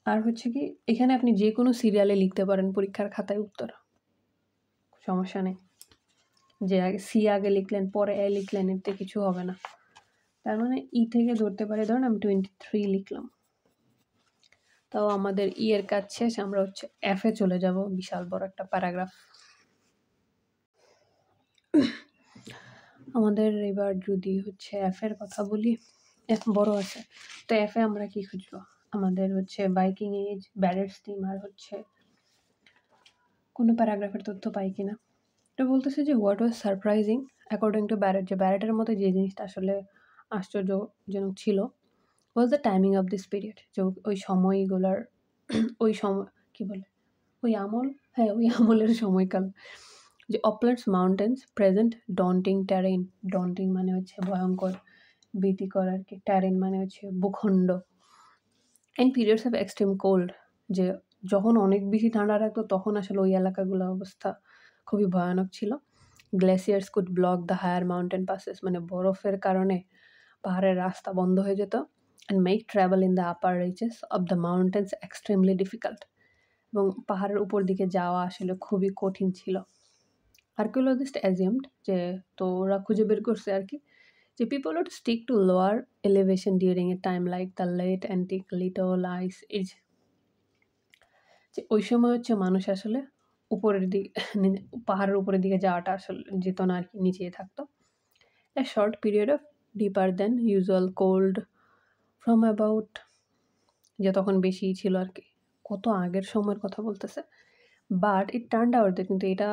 আর হচ্ছে কি এখানে আপনি যে কোনো সিরিয়ালে লিখতে পারেন পরীক্ষার খাতায় উত্তর, সমস্যা নেই। যে আগে সি আগে লিখলেন পরে এ লিখলেন, এতে কিছু হবে না। তার মানে ই থেকে ধরতে পারে, ধরুন আমি 23 লিখলাম, তাও আমাদের ই এর কাজ শেষ, আমরা হচ্ছে এফ এ চলে যাব, বিশাল বড় একটা প্যারাগ্রাফ। আমাদের এবার যদি হচ্ছে এফ এর কথা বলি, এফ বড় আছে, তো এফ এ আমরা কি খুঁজবো? আমাদের হচ্ছে বাইকিং এজ, ব্যারেটস টিম, আর হচ্ছে কোনো প্যারাগ্রাফের তথ্য পাই কিনা। তো বলতেছে যে what was surprising according to Barrett, যে ব্যারেটের মতো যে জিনিসটা আসলে আশ্চর্যজনক ছিল, was the timing of this period, যে ওই সময়গুলোর ওই সময় কি বলে ওই আমল, হ্যাঁ ওই আমলের সময়কাল, যে অপল্যান্ডস মাউন্টেন্স প্রেজেন্ট ডন্টিং ট্যারেইন, ডন্টিং মানে হচ্ছে ভয়ঙ্কর ভীতিকর আর কি, ট্যারেইন মানে হচ্ছে ভূখণ্ড, and periods of extreme cold, যে যখন অনেক বেশি ঠান্ডা থাকতো তখন আসলে ওই এলাকাগুলোর অবস্থা খুবই ভয়ানক ছিল। Glaciers could block the higher mountain passes, মানে বরফের কারণে পাহাড়ের রাস্তা বন্ধ হয়ে যেত, and make travel in the upper reaches of the mountains extremely difficult, এবং পাহাড়ের উপর দিকে যাওয়া আসলে খুবই কঠিন ছিল। আর্কিওলজিস্ট অ্যাজিউমড, যে তো ওরা খুঁজে বের করছে আর কি, যে people would stick to lower elevation during a time like the late antique little ice age, যে ওই সময় হচ্ছে মানুষ আসলে উপরের দিকে পাহাড়ের উপরের দিকে যাওয়াটা আসলে যেত না আর কি, নিচেই থাকতো। A short period of deeper than usual cold from about, যে তখন বেশি ছিল আর কি, কত আগের সময়ের কথা বলতেছে। বাট ইট টার্নড আউট, কিন্তু এটা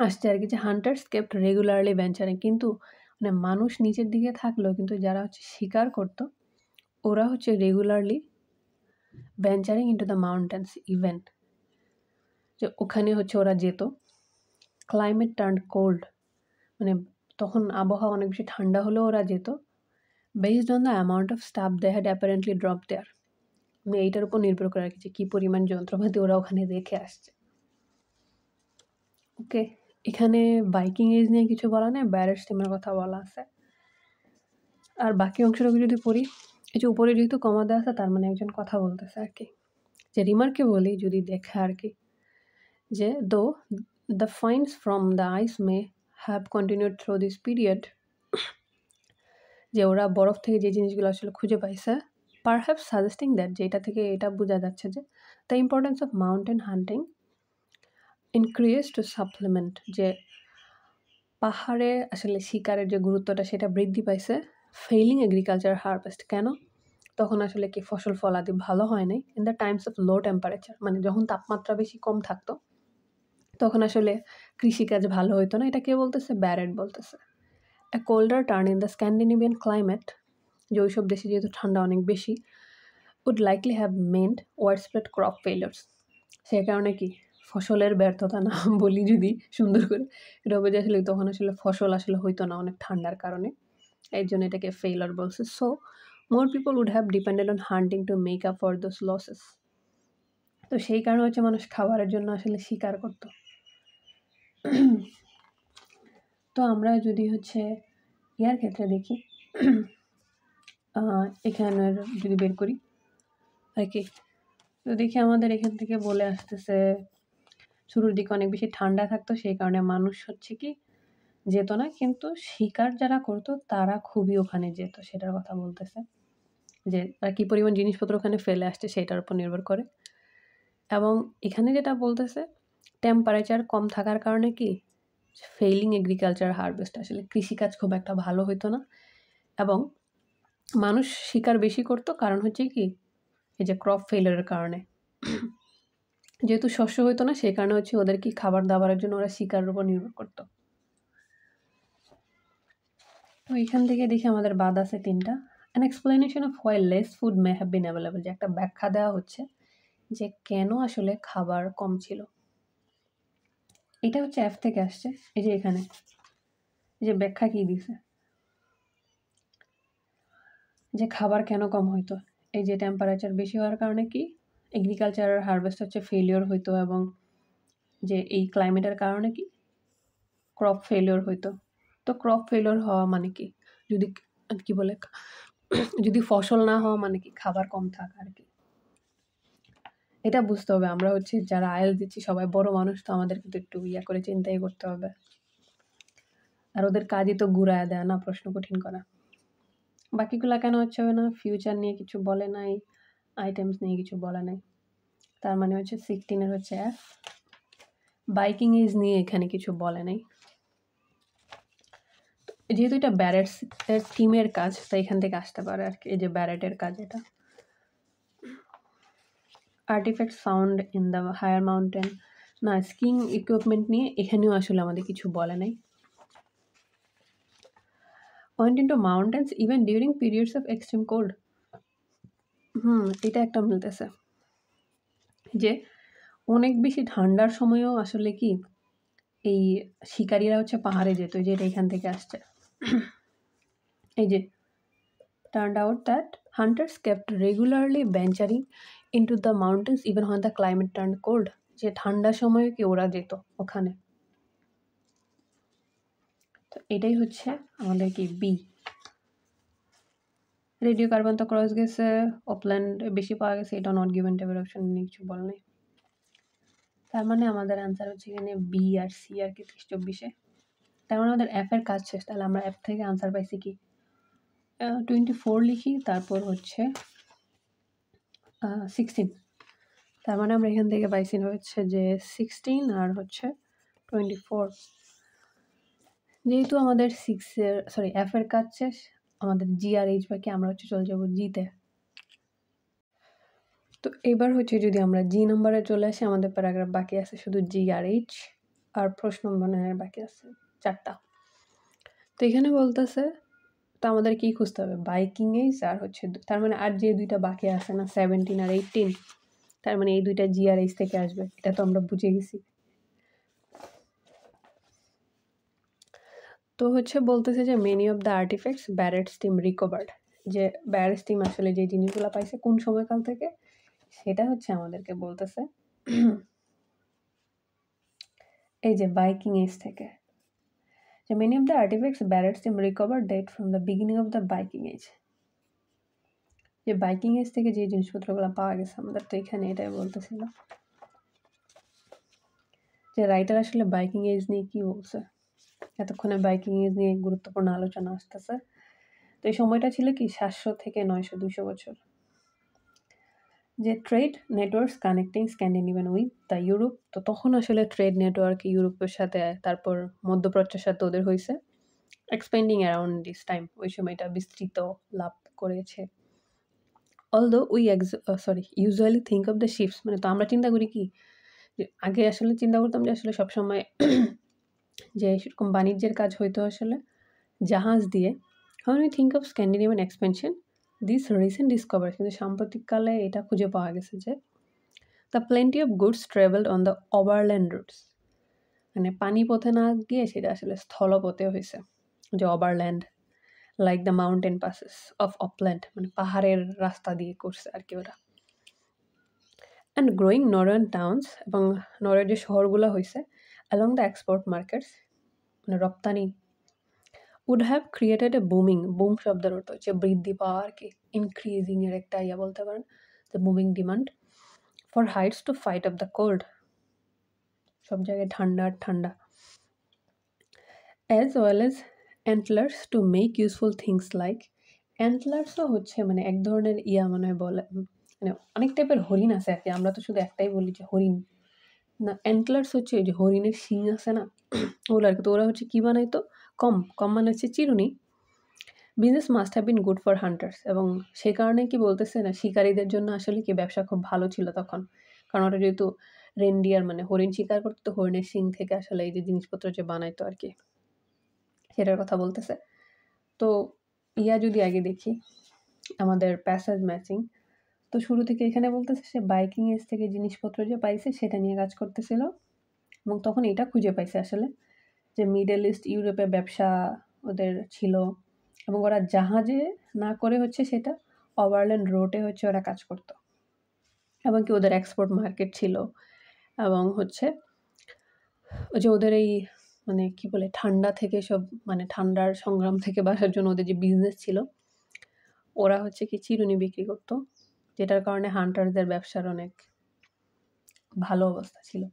আসছে আর কি, যে হান্টার্স কেপ্ট রেগুলারলি ভেঞ্চারিং, কিন্তু মানে মানুষ নিচের দিকে থাকলেও কিন্তু যারা হচ্ছে শিকার করতো ওরা হচ্ছে regularly venturing into the mountains event, যে ওখানে হচ্ছে ওরা যেত। ক্লাইমেট টার্ন কোল্ড, মানে তখন আবহাওয়া অনেক বেশি ঠান্ডা হলেও ওরা যেত। Based on the amount of stuff they had apparently drop there, মানে এইটার উপর নির্ভর করে আর কি, যে কী পরিমাণ যন্ত্রপাতি ওরা ওখানে রেখে আসছে। ওকে, এখানে বাইকিং এজ নিয়ে কিছু বলা নেই, ব্যারেট স্টিমের কথা বলা আছে। আর বাকি অংশটুকু যদি পড়ি, এই যে উপরে যেহেতু কমা দেওয়া আছে তার মানে একজন কথা বলতেছে আর কি, যে রিমার্কে বলি যদি দেখে আর কি, যে though the finds from the ice may have continued through this period, যে ওরা বরফ থেকে যে জিনিসগুলো আসলে খুঁজে পাইছে, পারহ্যাপস সাজেস্টিং দ্যাট, যে এটা থেকে এটা বোঝা যাচ্ছে যে the importance of mountain hunting increase two supplement, যে পাহাড়ে আসলে শিকারের যে গুরুত্বটা সেটা বৃদ্ধি পাইছে। ফেইলিং এগ্রিকালচার হারভেস্ট, কেন? তখন আসলে কি ফসল ফলাদি ভালো হয় নাই। In the Times of low temperature, মানে যখন তাপমাত্রা বেশি কম থাকতো তখন আসলে কৃষিকাজ ভালো হইতো না। এটা কে বলতেছে? ব্যারেট বলতেছে। A colder turn in the Scandinavian climate, যে ওইসব দেশে যেহেতু ঠান্ডা অনেক বেশি, would likely have meant widespread crop failures, সেই কারণে কি ফসলের ব্যর্থতা না বলি যদি সুন্দর করে, এটা হবে যে আসলে তখন আসলে ফসল আসলে হইতো না অনেক ঠান্ডার কারণে, এর জন্য এটাকে ফেইলার বলছে। So more people would have depended on hunting to make up for those losses, তো সেই কারণে হচ্ছে মানুষ খাবারের জন্য আসলে শিকার করত। তো আমরা যদি হচ্ছে ইয়ার ক্ষেত্রে দেখি, এখানের যদি বের করি আর কি, তো দেখি আমাদের এখান থেকে বলে আসতেছে শুরুর দিকে অনেক বেশি ঠান্ডা থাকতো, সেই কারণে মানুষ হচ্ছে কি যেত না, কিন্তু শিকার যারা করতো তারা খুবই ওখানে যেত, সেটার কথা বলতেছে, যে তারা কী পরিমাণ জিনিসপত্র ওখানে ফেলে আসছে সেটার উপর নির্ভর করে। এবং এখানে যেটা বলতেছে টেম্পারেচার কম থাকার কারণে কি ফেইলিং এগ্রিকালচার হারভেস্ট, আসলে কৃষিকাজ খুব একটা ভালো হইতো না, এবং মানুষ শিকার বেশি করতো, কারণ হচ্ছে কি এই যে ক্রপ ফেইলারের কারণে। যেহেতু শস্য হইতো না সেই কারণে হচ্ছে ওদের কি খাবার দাবারের জন্য ওরা শিকারের উপর নির্ভর করতো। তো এখান থেকে দেখি আমাদের বাদ আছে ৩টা। An explanation of why less food may have been available, যে একটা ব্যাখ্যা দেওয়া হচ্ছে যে কেন আসলে খাবার কম ছিল। এটা হচ্ছে এফ থেকে আসছে, এই যে এখানে এই যে ব্যাখ্যা কি দিছে যে খাবার কেন কম হইতো। এই যে টেম্পারেচার বেশি হওয়ার কারণে কি এগ্রিকালচার হারভেস্ট হচ্ছে ফেলিওর হইতো, এবং যে এই ক্লাইমেটের কারণে কি ক্রপ ফেলিওর হইতো। তো ক্রপ ফেলিওর হওয়া মানে কি, যদি কি বলে যদি ফসল না হওয়া মানে কি খাবার কম থাকা আর কি। এটা বুঝতে হবে। আমরা হচ্ছে যারা আয়েল দিচ্ছি সবাই বড় মানুষ, তো আমাদের কিন্তু একটু ইয়া করে চিন্তাই করতে হবে। আর ওদের কাজই তো ঘুরায় দেয় না প্রশ্ন কঠিন করা। বাকিগুলা কেন হচ্ছে না, ফিউচার নিয়ে কিছু বলে নাই, আইটেমস নিয়ে কিছু বলে নাই। তার মানে হচ্ছে 16 হচ্ছে এফ। বাইকিং ইজ নিয়ে এখানে কিছু বলে নাই, যেহেতু এটা ব্যারেট টিমের কাজ তাই এখান থেকে আসতে পারে আর কি। এই যে ব্যারেটের কাজ এটা। Artefacts found in the higher mountain, না স্কিং ইকুইপমেন্ট নিয়ে এখানেও আসলে আমাদের কিছু বলে নাই। went into mountains even during periods of extreme cold, এটা একটা মিলতেছে যে অনেক বেশি ঠান্ডার সময়ও আসলে কি এই শিকারীরা হচ্ছে পাহাড়ে যেত, যে এটা এখান থেকে আসছে। এই যে turned out that hunters kept regularly venturing into the mountains even when the climate turned cold, যে ঠান্ডার সময় কি ওরা যেত ওখানে। তো এটাই হচ্ছে আমাদের কি বি। রেডিও কার্বন তো ক্রস গেছে, অপল্যান্ড বেশি পাওয়া গেছে, এটা নট গিভেন টাইপের অপশন নিয়ে কিছু বল নেই। তার মানে আমাদের অ্যান্সার হচ্ছে এখানে বি আর সি আর কি 30-24-এ। তার মানে আমাদের এফ এর কাজ শেষ। তাহলে আমরা এফ থেকে আনসার পাইছি কি 24 লিখি, তারপর হচ্ছে 16। তার মানে আমরা এখান থেকে পাইছি হচ্ছে যে 16 আর হচ্ছে 24। যেহেতু আমাদের এফ এর কাজ শেষ, আমাদের জি আর এইচ বাকি, আমরা হচ্ছে চলে যাবো জিতে। তো এবার হচ্ছে যদি আমরা জি নাম্বারে চলে আসি, আমাদের প্যারাগ্রাফ বাকি আছে শুধু জি আর এইচ, আর প্রশ্ন বানানোর বাকি আছে 4টা। তো এখানে বলতেছে তো আমাদের কি খুঁজতে হবে, বাইকিং এইজ আর হচ্ছে তার মানে আর যে 2টা বাকি আছে না 17 আর 18, তার মানে এই 2টা জি আর এইচ থেকে আসবে, এটা তো আমরা বুঝে গেছি। তো হচ্ছে বলতেছে যে many of the artefacts Barrett's team recovered, যে ব্যারেটস টিম আসলে যে জিনিসগুলো পাইছে কোন সময়কাল থেকে সেটা হচ্ছে আমাদেরকে বলতেছে এই যে বাইকিং এজ থেকে। যে many of the artefacts Barrett's team recovered date from the beginning of the বাইকিং এজ, যে বাইকিং এজ থেকে যে জিনিসপত্রগুলো পাওয়া গেছে আমাদের, তো এখানে এটাই বলতেছিল যে রাইটার আসলে বাইকিং এজ নিয়ে কি বলছে। এতক্ষণে বাইকিং এজ নিয়ে গুরুত্বপূর্ণ আলোচনা আসতেছে। তো এই সময়টা ছিল কি 700 থেকে 900-200 বছর। যে trade networks connecting Scandinavian with the Europe, তো তখন আসলে ট্রেড নেটওয়ার্ক ইউরোপের সাথে তারপর মধ্যপ্রাচ্যের সাথে ওদের হয়েছে এক্সপেন্ডিং অ্যারাউন্ড দিস টাইম, ওই সময়টা বিস্তৃত লাভ করেছে। Although we usually think of the ships, মানে তো আমরা চিন্তা করি কি যে আগে আসলে চিন্তা করতাম যে আসলে সবসময় যে সেরকম বাণিজ্যের কাজ হইতো আসলে জাহাজ দিয়ে। When we think of Scandinavian expansion, this recent discovery, কিন্তু সাম্প্রতিককালে এটা খুঁজে পাওয়া গেছে যে the plenty of goods traveled on the overland routes, মানে পানিপথে না গিয়ে সেটা আসলে স্থলপথে হয়েছে, যে overland like the mountain passes of Oppland, মানে পাহাড়ের রাস্তা দিয়ে করছে আর কি ওরা। অ্যান্ড গ্রোয়িং নরওয়েন টাউন্স, এবং নরওয়ের যে শহরগুলো হয়েছে অ্যালং দ্য এক্সপোর্ট মার্কেটস, মানে রপ্তানি would have created a boom শব্দের অর্থ হচ্ছে বৃদ্ধি পাওয়া আর কি, ইনক্রিজিং এর একটা ইয়া বলতে পারেন, the booming demand for hides to fight up the cold, সব জায়গায় ঠান্ডা as well as antlers to make useful things like antlersও হচ্ছে মানে এক ধরনের ইয়া মানে বলে, মানে অনেক টাইপের হরিণ আছে আর কি, আমরা তো শুধু একটাই বলি যে হরিণ না, অ্যান্টলার্স হচ্ছে এই যে হরিণের শিং আছে না ওগুলো আর কি। তো ওরা হচ্ছে কি বানাইতো, কম মানে হচ্ছে চিরুনি। Business must have been good for hunters, এবং সে কারণে কি বলতেছে না শিকারীদের জন্য আসলে কি ব্যবসা খুব ভালো ছিল তখন, কারণ ওরা যেহেতু রেনডিয়ার মানে হরিণ শিকার করতো, তো হরিণের শিং থেকে আসলে এই যে জিনিসপত্র যে বানাইতো আর কি, সেটার কথা বলতেছে। তো যদি আগে দেখি আমাদের প্যাসেজ ম্যাচিং, তো শুরু থেকে এখানে বলতেছে সে বাইকিং এজ থেকে জিনিসপত্র যে পাইছে সেটা নিয়ে কাজ করতেছিল, এবং তখন এটা খুঁজে পাইছে আসলে যে মিডল ইস্ট ইউরোপে ব্যবসা ওদের ছিল, এবং ওরা জাহাজে না করে হচ্ছে সেটা ওভারল্যান্ড রোডে হচ্ছে ওরা কাজ করতো, এবং কি ওদের এক্সপোর্ট মার্কেট ছিল, এবং হচ্ছে ওই যে ওদের এই মানে কি বলে ঠান্ডা থেকে সব মানে ঠান্ডার সংগ্রাম থেকে বাঁচার জন্য ওদের যে বিজনেস ছিল, ওরা হচ্ছে কি চিরুনি বিক্রি করতো, যেটার কারণে হান্টারদের ব্যবসার অনেক ভালো অবস্থা ছিল।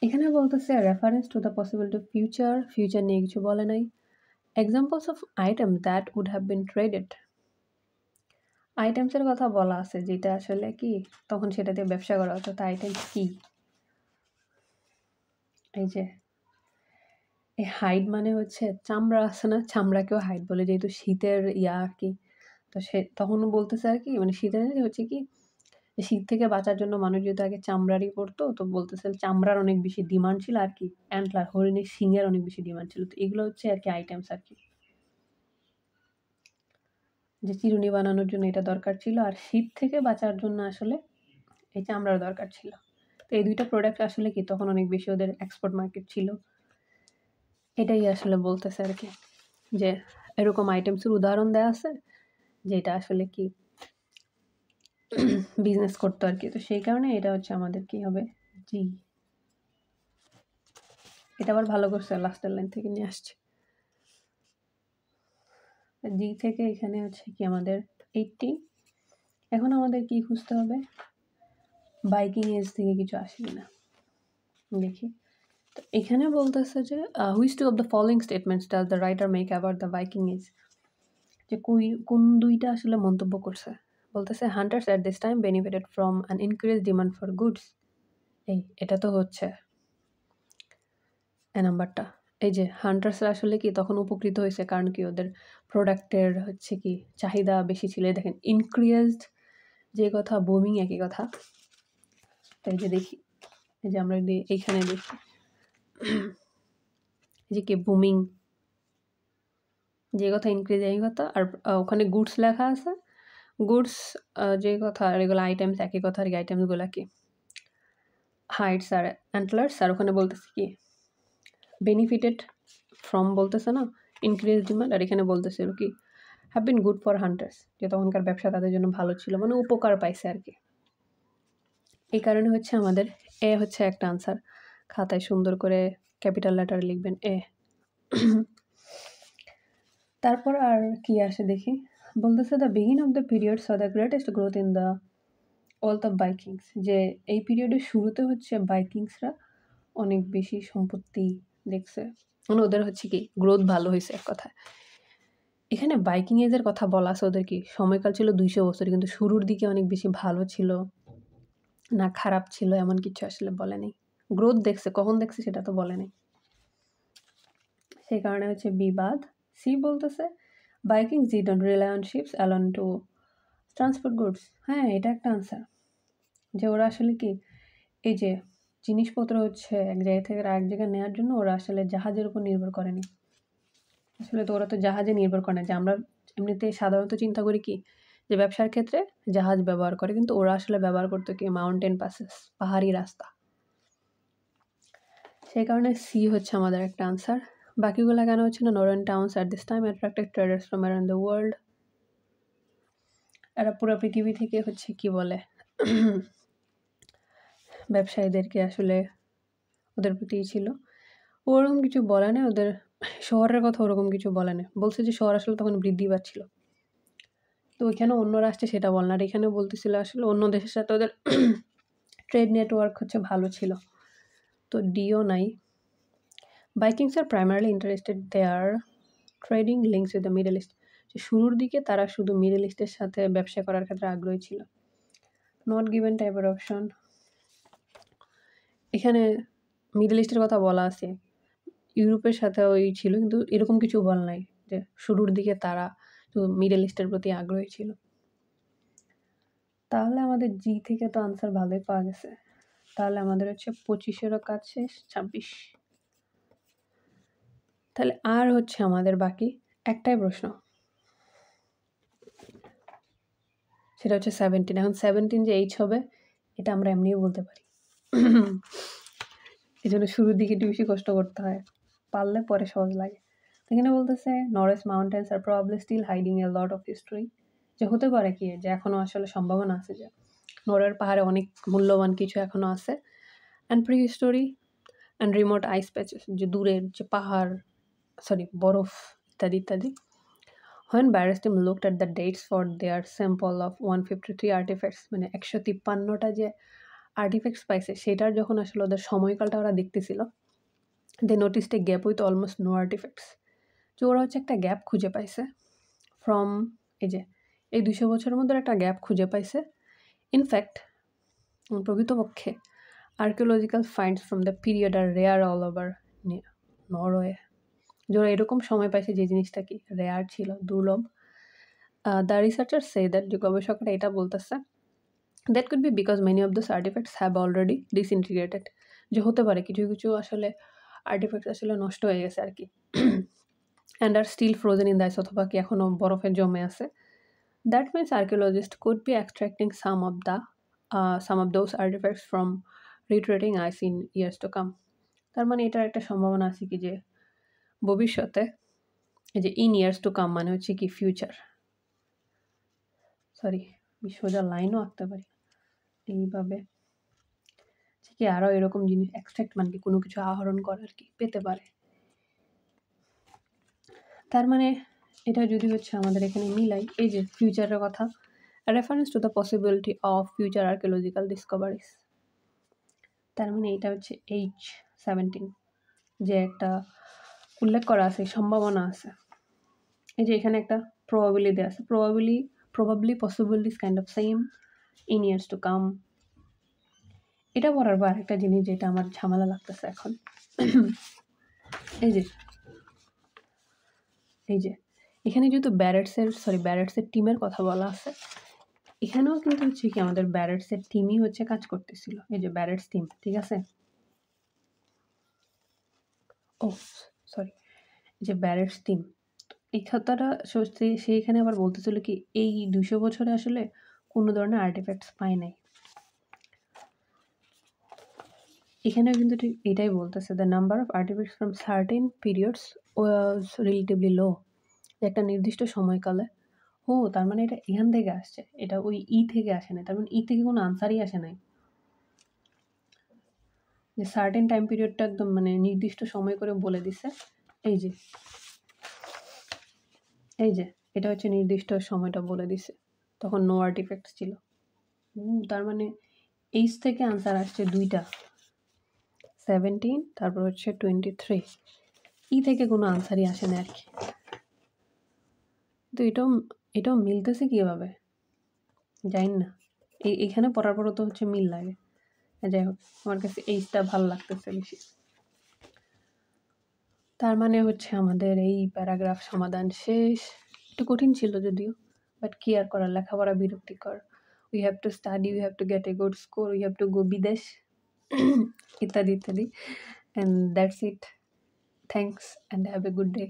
এখানে বলতেছে reference to the possibility of future নিয়ে কিছু বলে নাই। Examples of item that would have been traded, আইটেমসের কথা বলা আছে যেটা আসলে কি তখন সেটা দিয়ে ব্যবসা করা হতো। তা আইটেম কি, এই যে এই হাইড মানে হচ্ছে চামড়া আছে না, চামড়াকেও হাইড বলে, যেহেতু শীতের আর কি, তো সে তখনও বলতেছে আর কি মানে শীতের হচ্ছে কি শীত থেকে বাঁচার জন্য মানুষ যেহেতু আগে চামড়ারই পরতো, তো বলতেছে চামড়ার অনেক বেশি ডিমান্ড ছিল আর কি, অ্যান্টলার হরিণের শিংয়ের অনেক বেশি ডিমান্ড ছিল। তো এগুলো হচ্ছে আর কি আইটেমস আর কি, যে চিরুনি বানানোর জন্য এটা দরকার ছিল, আর শীত থেকে বাঁচার জন্য আসলে এই চামড়ার দরকার ছিল। তো এই দুইটা প্রোডাক্ট আসলে কি তখন অনেক বেশি ওদের এক্সপোর্ট মার্কেট ছিল। এটাই আসলে বলতেছে আর কি, যে এরকম আইটেমসের উদাহরণ দেওয়া আছে যেটা আসলে কি বিজনেস করতো আর কি। তো সেই কারণে এটা হচ্ছে আমাদের কি হবে জি, এটা আবার ভালো করছে লাস্টের লাইন থেকে নিয়ে আসছে। জি থেকে এখানে হচ্ছে কি আমাদের 80। এখন আমাদের কি খুঁজতে হবে, বাইকিং এজ থেকে কিছু আসে কিনা দেখি। তো এখানে বলতেছে যে which two of the following statements does the writer make about the বাইকিং এজ, যে কোন দুইটা আসলে মন্তব্য করছে। বলতেছে hunters at this time benefited from an increase demand for goods, এটা তো হচ্ছে নাম্বারটা। এই যে হান্টার্সরা আসলে কি তখন উপকৃত হয়েছে, কারণ কি ওদের প্রোডাক্টের হচ্ছে কি চাহিদা বেশি ছিল। দেখেন ইনক্রিজড যে কথা, বুমিং একই কথা। তাই যে দেখি, এই যে আমরা যদি এইখানে দেখি যে কি বুমিং যে কথা, ইনক্রিজ এই কথা, আর ওখানে গুডস লেখা আছে, গুডস যে কথা, আর এগুলো আইটেমস একই কথা আর কি। আইটেমসগুলো কি হাইটস আর অ্যান্টলার্স, আর ওখানে বলতেছে কি বেনিফিটেড ফ্রম বলতেছে না ইনক্রিজ ডিমান্ড, আর এখানে বলতেছিল কি have been good for hunters, যে তখনকার ব্যবসা তাদের জন্য ভালো ছিল, মানে উপকার পাইছে আর কি। এই কারণে হচ্ছে আমাদের এ হচ্ছে একটা আনসার, খাতায় সুন্দর করে ক্যাপিটাল লেটার লিখবেন এ। তারপর আর কি আসে দেখি, বলতেছে the begin of the period saw the greatest growth in the wealth of Vikings, যে এই পিরিয়ডের শুরুতে হচ্ছে বাইকিংসরা অনেক বেশি সম্পত্তি দেখছে, মানে ওদের হচ্ছে কি গ্রোথ ভালো হয়েছে এক কথায়। এখানে বাইকিং এজের কথা বলা আছে, ওদের কি সময়কাল ছিল 200 বছর, কিন্তু শুরুর দিকে অনেক বেশি ভালো ছিল না খারাপ ছিল এমন কিছু আসলে বলে নেই। গ্রোথ দেখছে, কখন দেখছে সেটা তো বলে নেই, সেই কারণে হচ্ছে বিবাদ। সি বলতেছে বাইকিং didn't rely on ships alone to transport goods, হ্যাঁ এটা একটা আনসার, যে ওরা আসলে কি এই যে জিনিসপত্র হচ্ছে এক জায়গা থেকে আরেক জায়গায় নেওয়ার জন্য ওরা আসলে জাহাজের উপর নির্ভর করেনি। আসলে তো ওরা তো জাহাজে নির্ভর করে না, যে আমরা এমনিতে সাধারণত চিন্তা করি কি যে ব্যবসার ক্ষেত্রে জাহাজ ব্যবহার করে, কিন্তু ওরা আসলে ব্যবহার করতো কি মাউন্টেন পাসেস, পাহাড়ি রাস্তা। সেই কারণে সি হচ্ছে আমাদের একটা আনসার। বাকিগুলো কেন হচ্ছে না, Northern towns at this time attracted traders from around the world, এরা পুরো পৃথিবী থেকে হচ্ছে কি বলে ব্যবসায়ীদেরকে আসলে ওদের প্রতিই ছিল। ওরকম কিছু বলে না, ওদের শহরের কথা ওরকম কিছু বলে না, বলছে যে শহর আসলে তখন বৃদ্ধি পাচ্ছিল, তো ওইখানে অন্য রাষ্ট্রে সেটা বল না, আর এখানে বলতেছিল আসলে অন্য দেশের সাথে ওদের ট্রেড নেটওয়ার্ক হচ্ছে ভালো ছিল। তো ডিও নাই। Vikings are primarily interested their trading links with the Middle East, যে শুরুর দিকে তারা শুধু মিডল ইস্টের সাথে ব্যবসা করার ক্ষেত্রে আগ্রহী ছিল। নট গিভেন টাইপের অপশন, এখানে মিডল ইস্টের কথা বলা আছে, ইউরোপের সাথে ওই ছিল, কিন্তু এরকম কিছু বল নাই যে শুরুর দিকে তারা তো মিডল ইস্টের প্রতি আগ্রহী ছিল। তাহলে আমাদের জি থেকে তো আনসার ভালোই পাওয়া গেছে। তাহলে আমাদের হচ্ছে 25-এরও কাজ শেষ, 26। তাহলে আর হচ্ছে আমাদের বাকি একটাই প্রশ্ন, সেটা হচ্ছে 17। এখন 17 যে এইচ হবে এটা আমরা এমনিও বলতে পারি। এই জন্য শুরুর দিকে একটু বেশি কষ্ট করতে হয়, পারলে পরে সহজ লাগে। এখানে বলতেছে Norse mountains are probably still hiding a lot of history, যে হতে পারে কি যে এখনো আসলে সম্ভাবনা আছে যে নরের পাহাড়ে অনেক মূল্যবান কিছু এখনো আছে। And prehistory and remote ice patches, যে দূরের যে পাহাড়, সরি বরফ ইত্যাদি ইত্যাদি। When Barristim looked at the dates for their sample of 153 artifacts, মানে 153টা যে আর্টিফ্যাক্টস পাইছে সেটার যখন আসলে ওদের সময়কালটা ওরা দেখতেছিল, they noticed a gap with almost no artifacts, যে ওরা হচ্ছে একটা গ্যাপ খুঁজে পাইছে ফ্রম এই যে এই 200 বছরের মধ্যে একটা গ্যাপ খুঁজে পাইছে। ইনফ্যাক্ট প্রকৃতপক্ষে archaeological finds from the period are rare all over Norway, যে ওরা এরকম সময় পাইছে যে জিনিসটা কি রেয়ার ছিল, দুর্লভ। দ্য রিসার্চার সে দ্যাট, যে গবেষকরা এটা বলতেছে, that could be because many of those artefacts have already disintegrated, যে হতে পারে কিছু কিছু আসলে আর্টিফ্যাক্টস আসলে নষ্ট হয়ে গেছে আর কি, and are still frozen in the ice, অথবা কি এখনও বরফে জমে আছে। That means archaeologist could be extracting some of those artifacts from retreating ice in years to come. তার মানে এটার একটা সম্ভাবনা আছে কি যে ভবিষ্যতে, এই যে ইন ইয়ার্স টু কাম মানে হচ্ছে কি ফিউচার, সরি সোজা লাইনও আঁকতে পারি এইভাবে, কি আরও এরকম জিনিস এক্সট্রাক্ট মানে কি কোনো কিছু আহরণ করে আর কি পেতে পারে। তার মানে এটা যদি হচ্ছে আমাদের এখানে মিলাই, এই যে ফিউচারের কথা, reference to the possibility of future archaeological discoveries, তার মানে এটা হচ্ছে H17, যে একটা উল্লেখ করা আছে, সম্ভাবনা আছে। এই যে এখানে একটা প্রবাবিলি দেওয়া আছে, probably possible this kind of same in years to come. এটা পড়ার পর একটা জিনিস যেটা আমার ঝামেলা লাগতেছে এখন, এই যে এখানে যেহেতু ব্যারেটসের টিমের কথা বলা আছে, এখানেও কিন্তু হচ্ছে কি আমাদের ব্যারেটসের টিমই হচ্ছে কাজ করতেছিল, এই যে ব্যারেটস টিম, ঠিক আছে। ও সরি, যে ব্যারেটস টিম, এই কথাটা সেইখানে আবার বলতেছিল কি এই 200 বছরে আসলে কোনো ধরনের আর্টিফ্যাক্টস পায় নাই। এখানেও কিন্তু ঠিক এটাই বলতেছে, the number of artifacts from certain periods was relatively low, একটা নির্দিষ্ট সময়কালে। ও তার মানে এটা এখান থেকে আসছে, এটা ওই থেকে আসে নাই, তার মানে থেকে কোনো আনসারই আসে নাই, যে সার্টেন টাইম পিরিয়ডটা একদম মানে নির্দিষ্ট সময় করে বলে দিছে। এই যে এটা হচ্ছে নির্দিষ্ট সময়টা বলে দিছে, তখন নো আর্টিফ্যাক্টস ছিল। তার মানে এইচ থেকে আনসার আসছে দুইটা, 17 তারপর হচ্ছে 23, থেকে কোনো আনসারই আসে না আর কি। তো এটাও মিলতেছে কীভাবে জানি না, এইখানে পড়ার পরও তো হচ্ছে মিল লাগে। যাই হোক, আমার কাছে এইচটা ভালো লাগতেছে বেশি। তার মানে হচ্ছে আমাদের এই প্যারাগ্রাফ সমাধান শেষ। একটু কঠিন ছিল যদিও, বাট কি আর করার, লেখাপড়া বিরক্তিকর। We have to study, we have to get a good score, we have to go বিদেশ ইত্যাদি ইত্যাদি। And that's it. Thanks and have a good day.